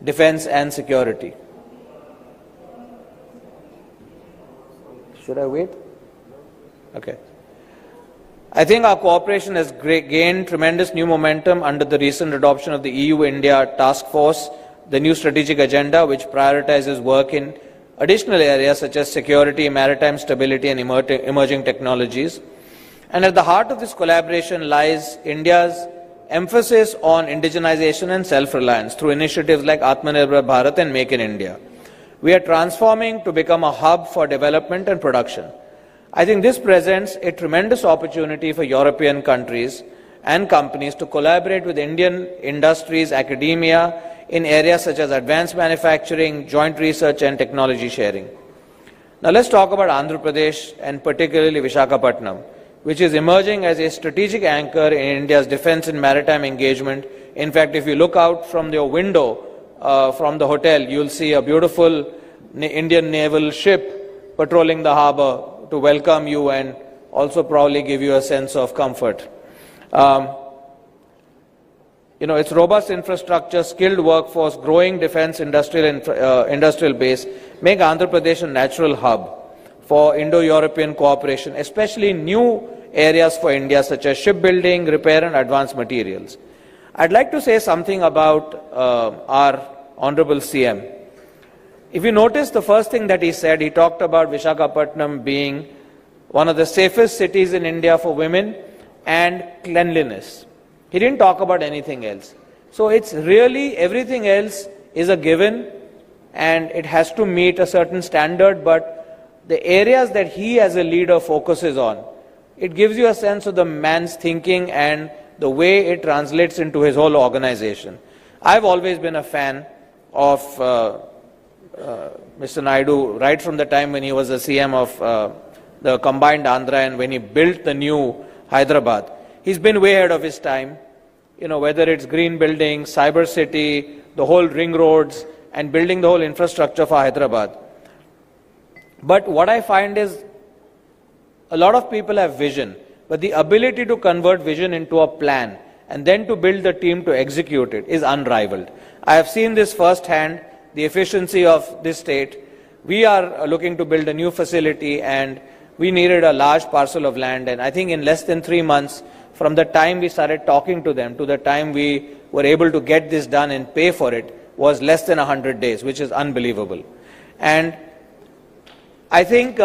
defense and security. Should I wait? Okay. I think our cooperation has gained tremendous new momentum under the recent adoption of the EU-India Task Force, the new strategic agenda which prioritizes work in additional areas such as security, maritime stability and emerging technologies. And at the heart of this collaboration lies India's emphasis on indigenization and self-reliance through initiatives like Atmanirbhar Bharat and Make in India. We are transforming to become a hub for development and production. I think this presents a tremendous opportunity for European countries and companies to collaborate with Indian industries, academia in areas such as advanced manufacturing, joint research and technology sharing. Now let's talk about Andhra Pradesh and particularly Visakhapatnam, which is emerging as a strategic anchor in India's defense and maritime engagement. In fact, if you look out from your window from the hotel, you'll see a beautiful Indian naval ship patrolling the harbor to welcome you and also probably give you a sense of comfort. Its robust infrastructure, skilled workforce, growing defense industrial base make Andhra Pradesh a natural hub for Indo-European cooperation, especially in new areas for India such as shipbuilding, repair and advanced materials. I'd like to say something about our Honorable CM. If you notice, the first thing that he said, he talked about Visakhapatnam being one of the safest cities in India for women and cleanliness. He didn't talk about anything else. So it's really, everything else is a given and it has to meet a certain standard, but the areas that he as a leader focuses on, it gives you a sense of the man's thinking and the way it translates into his whole organization. I've always been a fan of Mr. Naidu right from the time when he was the CM of the combined Andhra and when he built the new Hyderabad. He's been way ahead of his time, whether it's green buildings, cyber city, the whole ring roads and building the whole infrastructure for Hyderabad. But what I find is a lot of people have vision, but the ability to convert vision into a plan and then to build the team to execute it is unrivaled. I have seen this firsthand, the efficiency of this state. We are looking to build a new facility and we needed a large parcel of land, and I think in less than 3 months from the time we started talking to them to the time we were able to get this done and pay for it was less than 100 days, which is unbelievable. And I think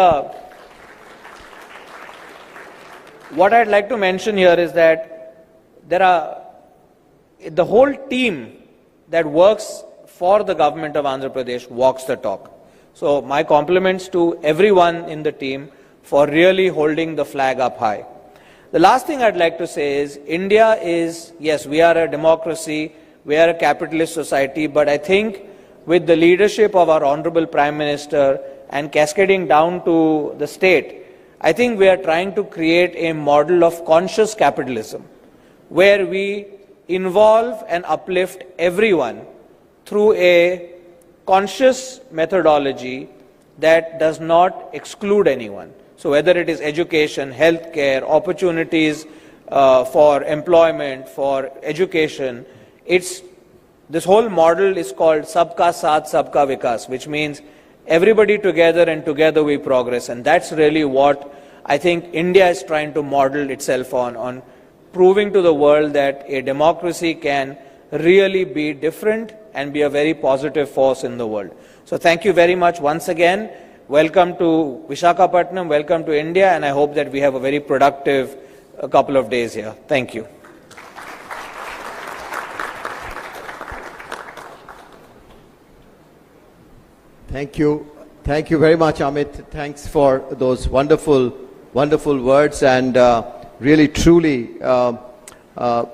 what I'd like to mention here is that the whole team that works for the government of Andhra Pradesh walks the talk. So my compliments to everyone in the team for really holding the flag up high. The last thing I'd like to say is India is, yes, we are a democracy, we are a capitalist society, but I think with the leadership of our Honorable Prime Minister and cascading down to the state, I think we are trying to create a model of conscious capitalism where we involve and uplift everyone through a conscious methodology that does not exclude anyone. So whether it is education, healthcare, opportunities for employment, for education, this whole model is called Sabka Saath, Sabka Vikas, which means everybody together and together we progress. And that's really what I think India is trying to model itself on proving to the world that a democracy can really be different and be a very positive force in the world. So thank you very much once again. Welcome to Visakhapatnam, welcome to India, and I hope that we have a very productive couple of days here. Thank you. Thank you. Thank you very much, Amit. Thanks for those wonderful, wonderful words, and really, truly,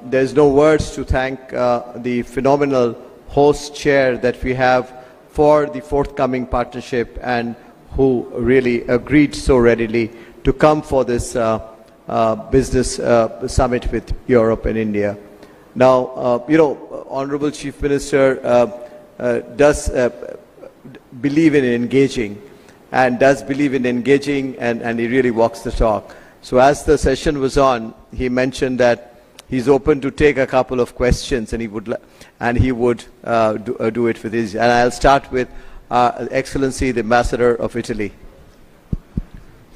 there's no words to thank the phenomenal host chair that we have for the forthcoming partnership and who really agreed so readily to come for this business summit with Europe and India. Now, Honorable Chief Minister, does believe in engaging, and does believe in engaging, and he really walks the talk. So as the session was on, he mentioned that he's open to take a couple of questions, and he would do it with his. And I'll start with Excellency, the Ambassador of Italy.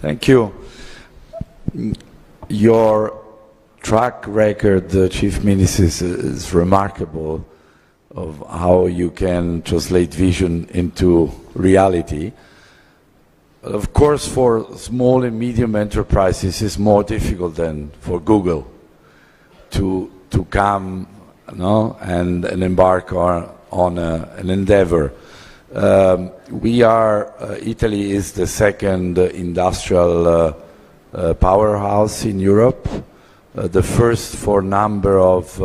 Thank you. Your track record, Chief Minister, is remarkable of how you can translate vision into reality. Of course, for small and medium enterprises, it's more difficult than for Google to come, and embark on an endeavor. Italy is the second industrial powerhouse in Europe, the first for number of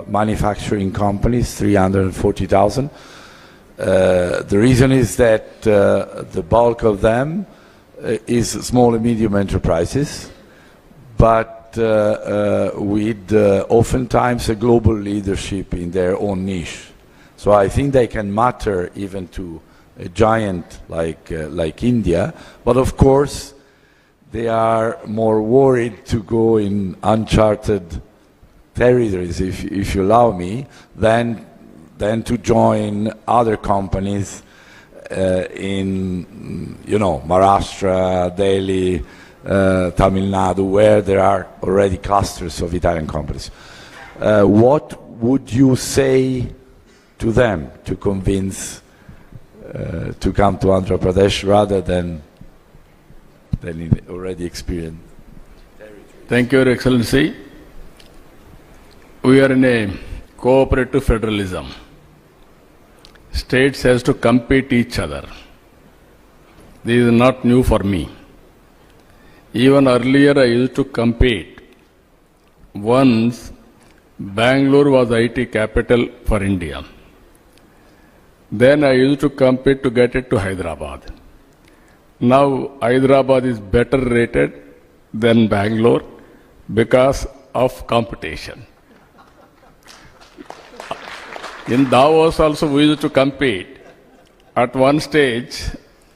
manufacturing companies, 340,000. The reason is that the bulk of them is small and medium enterprises, but with oftentimes a global leadership in their own niche. So I think they can matter even to a giant like India, but of course they are more worried to go in uncharted territories, if you allow me, than to join other companies in Maharashtra, Delhi, Tamil Nadu, where there are already clusters of Italian companies. What would you say to them to convince to come to Andhra Pradesh rather than in already experienced territory? Thank you, Your Excellency. We are in a cooperative federalism. States has to compete each other. This is not new for me. Even earlier I used to compete. Once Bangalore was IT capital for India. Then I used to compete to get it to Hyderabad. Now Hyderabad is better rated than Bangalore because of competition. In Davos also we used to compete. At one stage,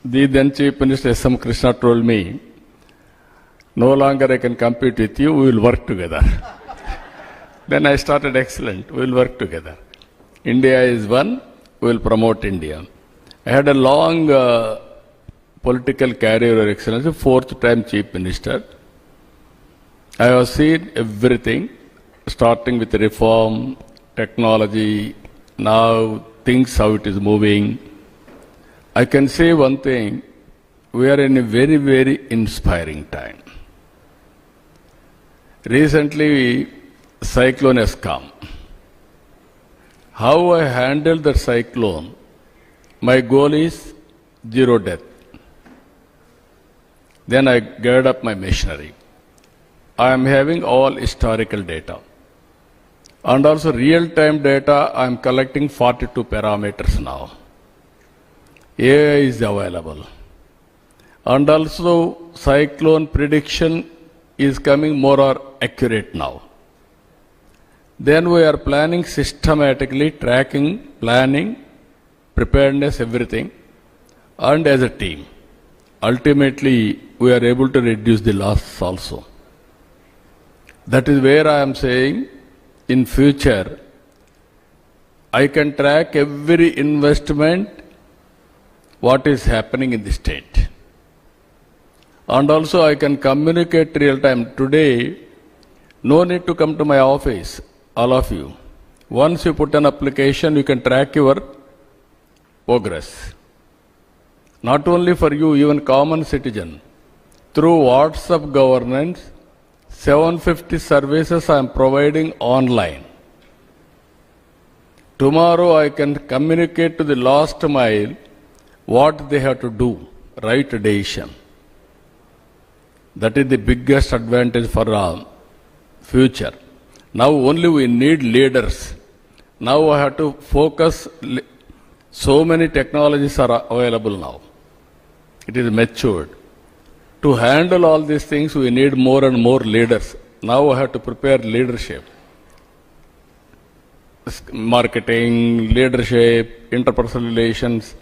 the then Chief Minister S.M. Krishna told me, no longer I can compete with you, we will work together. Then I started, excellent, we will work together. India is one, we will promote India. I had a long political career, Your Excellency, 4th time Chief Minister. I have seen everything, starting with reform, technology, now things how it is moving. I can say one thing, we are in a very, very inspiring time. Recently, cyclone has come. How I handle the cyclone, my goal is zero death. Then I geared up my machinery. I am having all historical data. And also real-time data, I am collecting 42 parameters now. AI is available. And also cyclone prediction is coming more accurate now. Then we are planning systematically, tracking, planning, preparedness, everything, and as a team. Ultimately, we are able to reduce the loss also. That is where I am saying, in future, I can track every investment, what is happening in the state. And also I can communicate real time. Today, no need to come to my office, all of you. Once you put an application, you can track your progress. Not only for you, even common citizen. Through WhatsApp governance, 750 services I am providing online. Tomorrow I can communicate to the last mile what they have to do, right decision. That is the biggest advantage for our future. Now only we need leaders. Now I have to focus, so many technologies are available now. It is matured. To handle all these things, we need more and more leaders. Now I have to prepare leadership. marketing, leadership, interpersonal relations,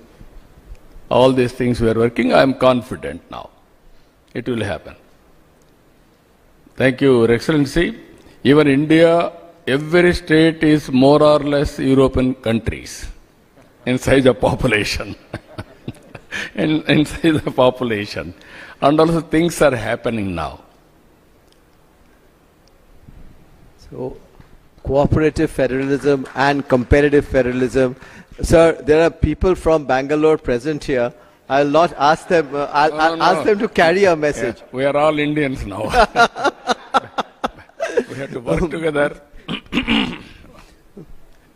all these things we are working. I am confident now. It will happen. Thank you, Your Excellency. Even India, every state is more or less European countries in size of population. in size of population. And also things are happening now. So, cooperative federalism and competitive federalism. Sir, there are people from Bangalore present here. I'll not ask them, I'll ask them to carry a message. Yeah, we are all Indians now. We have to work together.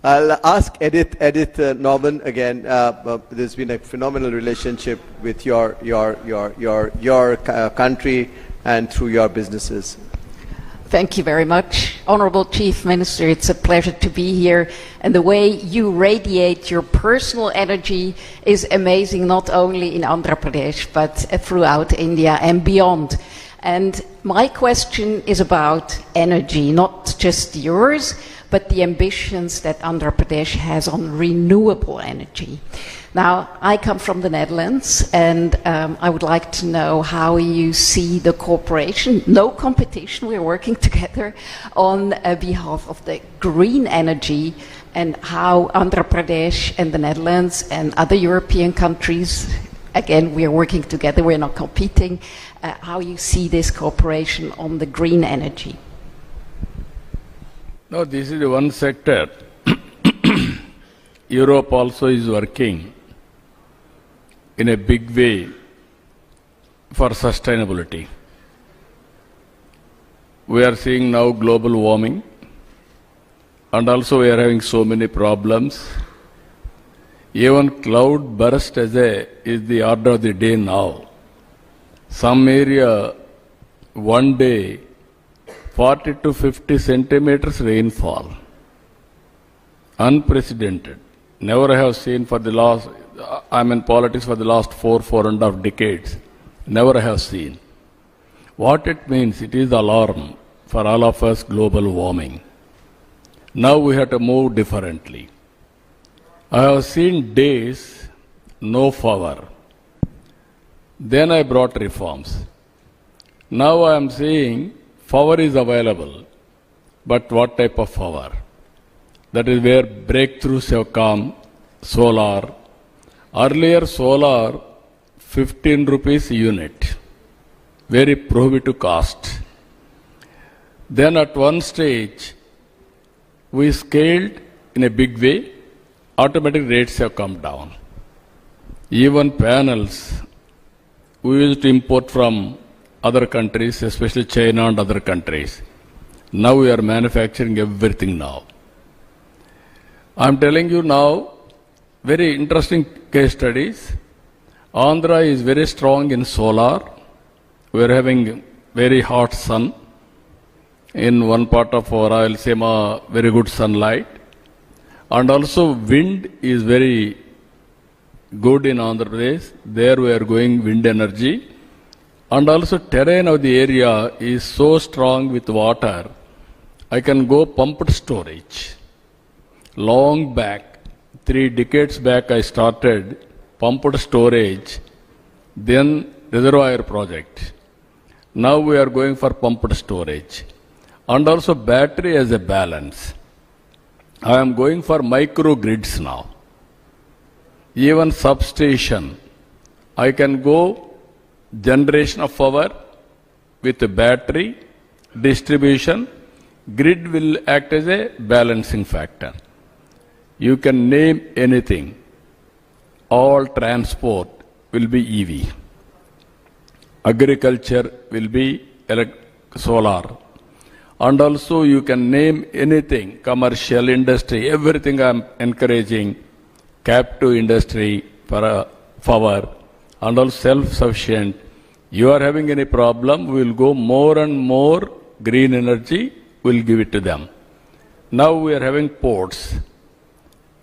I'll ask Edith Norman again. There's been a phenomenal relationship with your country and through your businesses. Thank you very much. Honorable Chief Minister, it's a pleasure to be here. And the way you radiate your personal energy is amazing, not only in Andhra Pradesh, but throughout India and beyond. And my question is about energy, not just yours, but the ambitions that Andhra Pradesh has on renewable energy. Now, I come from the Netherlands, and I would like to know how you see the cooperation, no competition, we're working together on behalf of the green energy, and how Andhra Pradesh and the Netherlands and other European countries, again, we are working together, we're not competing, how you see this cooperation on the green energy. No, this is the one sector. Europe also is working in a big way for sustainability. We are seeing now global warming, and also we are having so many problems. Even cloud burst is the order of the day now. Some area, one day, 40 to 50 centimeters rainfall. Unprecedented. Never have seen for the last, I'm in politics for the last 4.5 decades. Never have seen. What it means, it is alarm for all of us, global warming. Now we have to move differently. I have seen days, no power. Then I brought reforms. Now I am saying power is available, but what type of power? That is where breakthroughs have come, solar. Earlier solar, 15 rupees unit, very prohibitive cost. Then at one stage, we scaled in a big way, automatic rates have come down. Even panels, we used to import from other countries, especially China and other countries. Now we are manufacturing everything now. I'm telling you now, very interesting case studies. Andhra is very strong in solar. We are having very hot sun. In one part of our Rayalaseema, very good sunlight. And also wind is very good in Andhra Pradesh. There we are going wind energy. And also terrain of the area is so strong with water, I can go pumped storage. Long back, 3 decades back I started pumped storage, then reservoir project. Now we are going for pumped storage. And also battery as a balance. I am going for microgrids now. Even substation, I can go generation of power with a battery, distribution, grid will act as a balancing factor. You can name anything. All transport will be EV. Agriculture will be solar. And also you can name anything, commercial industry, everything I am encouraging, captive industry for power, and also self-sufficient. You are having any problem, we will go more and more green energy, we will give it to them. Now we are having ports.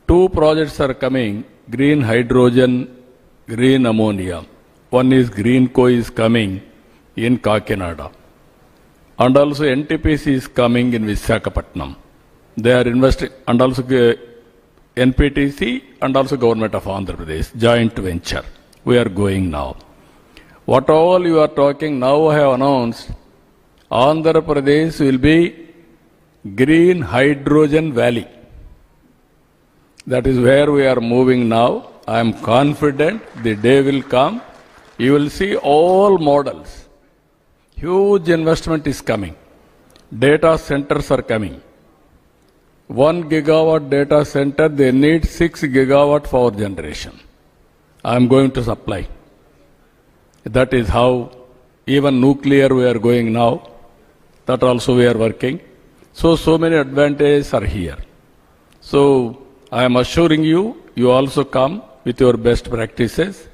2 projects are coming, green hydrogen, green ammonia. One is Greenco is coming in Kakinada. And also NTPC is coming in Visakhapatnam. They are investing, and also NPTC and also Government of Andhra Pradesh, joint venture. We are going now. What all you are talking now, I have announced, Andhra Pradesh will be green hydrogen valley. That is where we are moving now. I am confident the day will come. You will see all models. Huge investment is coming. Data centers are coming. 1 gigawatt data center, they need 6 gigawatt power generation. I am going to supply. That is how even nuclear we are going now. That also we are working. So many advantages are here. So I am assuring you, you also come with your best practices.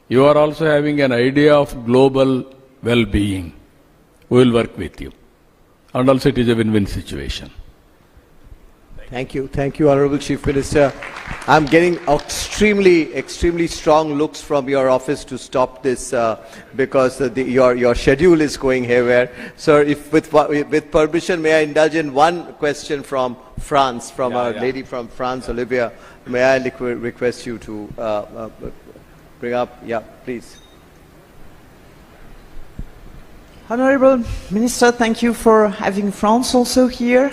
You are also having an idea of global well-being. We will work with you. And also it is a win-win situation. Thank you, Honorable Chief Minister. I'm getting extremely strong looks from your office to stop this because your schedule is going haywire. Sir, if with permission, may I indulge in one question from France, from our lady from France, Olivia. May I request you to bring up? Yeah, please. Honorable Minister, thank you for having France also here.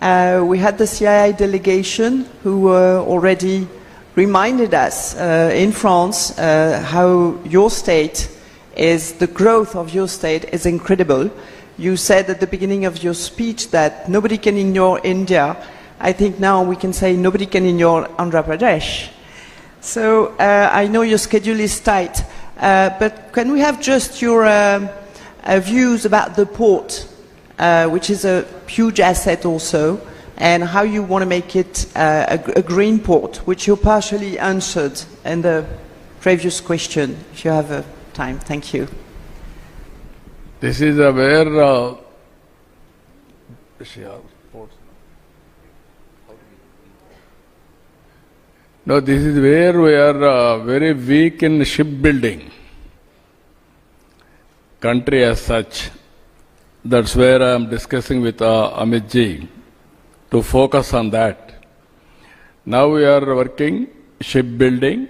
We had the CII delegation who already reminded us in France how your state is, the growth of your state is incredible. You said at the beginning of your speech that nobody can ignore India. I think now we can say nobody can ignore Andhra Pradesh. So I know your schedule is tight, but can we have just your views about the port, which is a huge asset also, and how you want to make it a green port, which you partially answered in the previous question, if you have time. Thank you. This is where no, this is where we are very weak in shipbuilding. Country as such. That's where I am discussing with Amit ji to focus on that. Now we are working shipbuilding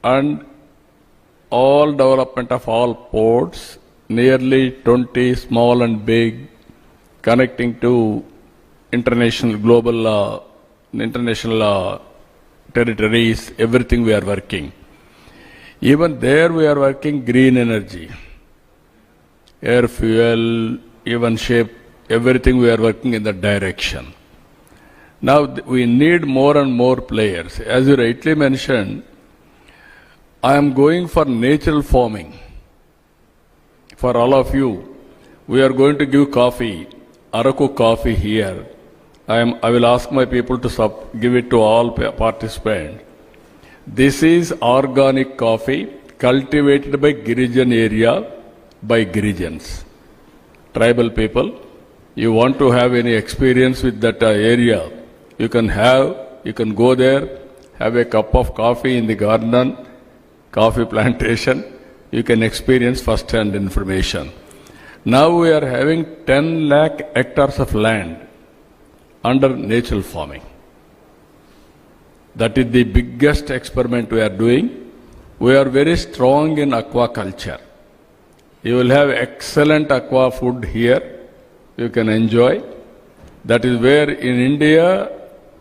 and all development of all ports, nearly 20 small and big, connecting to international, global, international territories, everything we are working. Even there we are working green energy. Air fuel, even ship, everything we are working in that direction. Now we need more and more players. As you rightly mentioned, I am going for natural farming. For all of you, we are going to give coffee, Araku coffee here. I will ask my people to give it to all participants. This is organic coffee cultivated by Girijan area, by Girijans, tribal people. You want to have any experience with that area, you can go there, have a cup of coffee in the garden, coffee plantation, you can experience first-hand information. Now we are having 10 lakh hectares of land under natural farming. That is the biggest experiment we are doing. We are very strong in aquaculture. You will have excellent aqua food here. You can enjoy. That is where in India,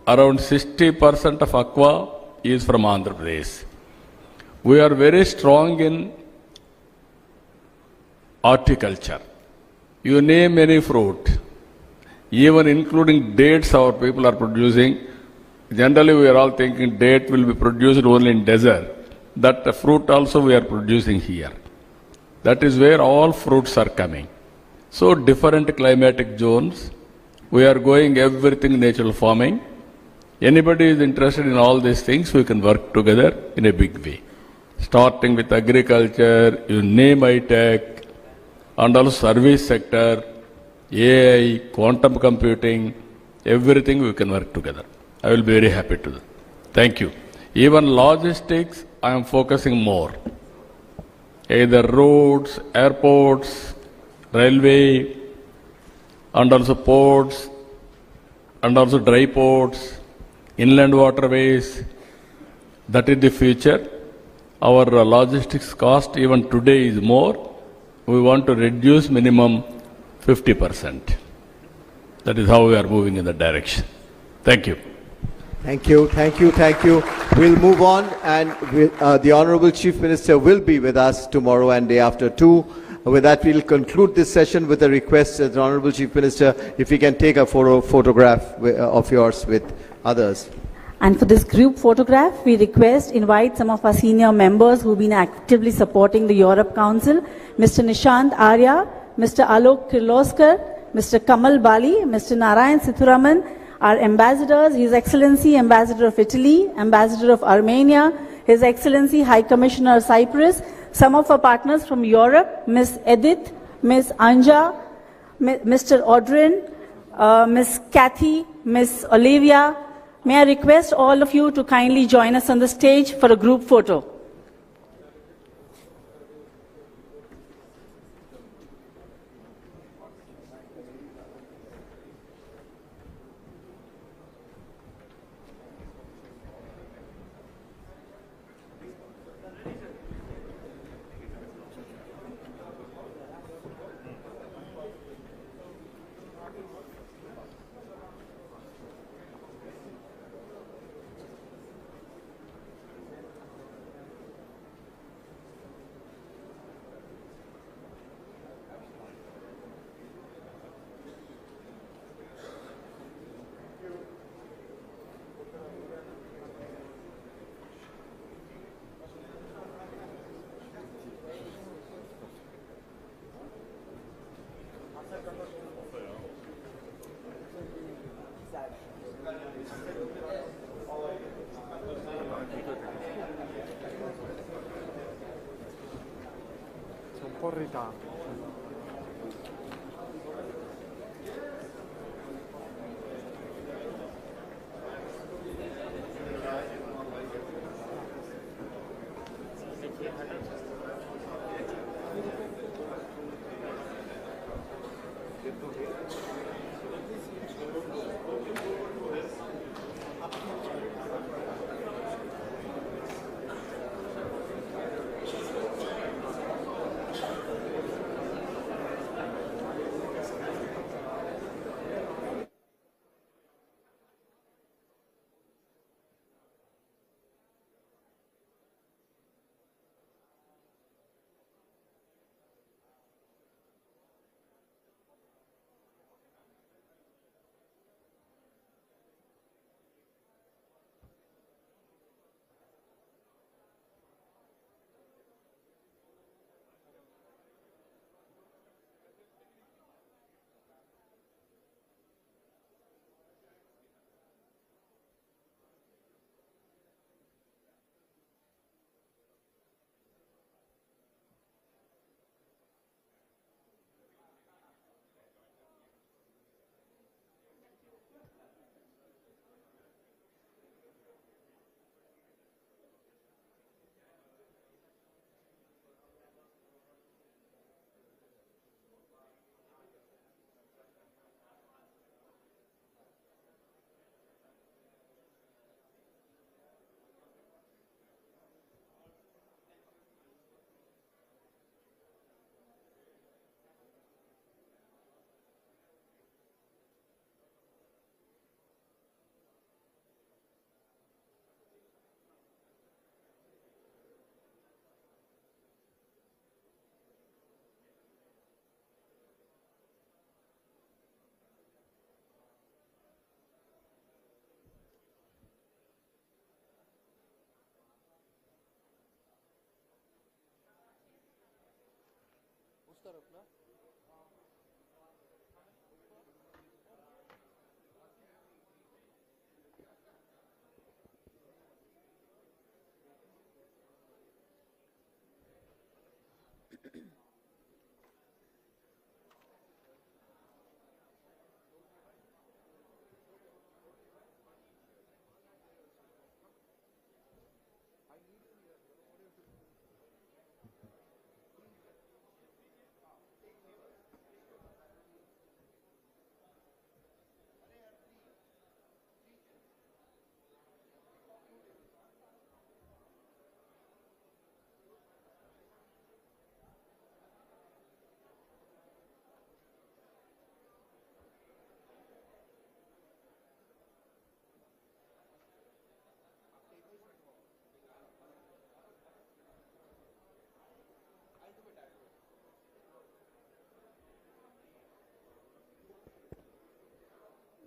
around 60% of aqua is from Andhra Pradesh. We are very strong in horticulture. You name any fruit, even including dates our people are producing. Generally we are all thinking date will be produced only in desert. That fruit also we are producing here. That is where all fruits are coming. So different climatic zones, we are going everything natural farming. Anybody is interested in all these things, we can work together in a big way. Starting with agriculture, you name high-tech, and also service sector, AI, quantum computing, everything we can work together. I will be very happy to do. Thank you. Even logistics, I am focusing more. Either roads, airports, railway, and also ports, and also dry ports, inland waterways. That is the future. Our logistics cost even today is more. We want to reduce minimum 50%. That is how we are moving in that direction. Thank you. Thank you, thank you, thank you. We'll move on, and the Honorable Chief Minister will be with us tomorrow and day after too. With that, we'll conclude this session with a request that the Honorable Chief Minister, if he can take a photograph of yours with others. And for this group photograph, we invite some of our senior members who've been actively supporting the Europe Council, Mr. Nishant Arya, Mr. Alok Kirloskar, Mr. Kamal Bali, Mr. Narayan Sithuraman, our ambassadors, His Excellency Ambassador of Italy, Ambassador of Armenia, His Excellency High Commissioner of Cyprus, some of our partners from Europe, Ms. Edith, Ms. Anja, Mr. Audrin, Ms. Kathy, Ms. Olivia. May I request all of you to kindly join us on the stage for a group photo.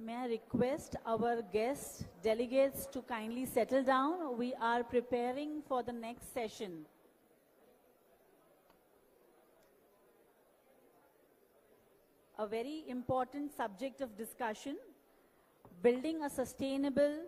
may I request our guests, delegates to kindly settle down. We are preparing for the next session. A very important subject of discussion, building a sustainable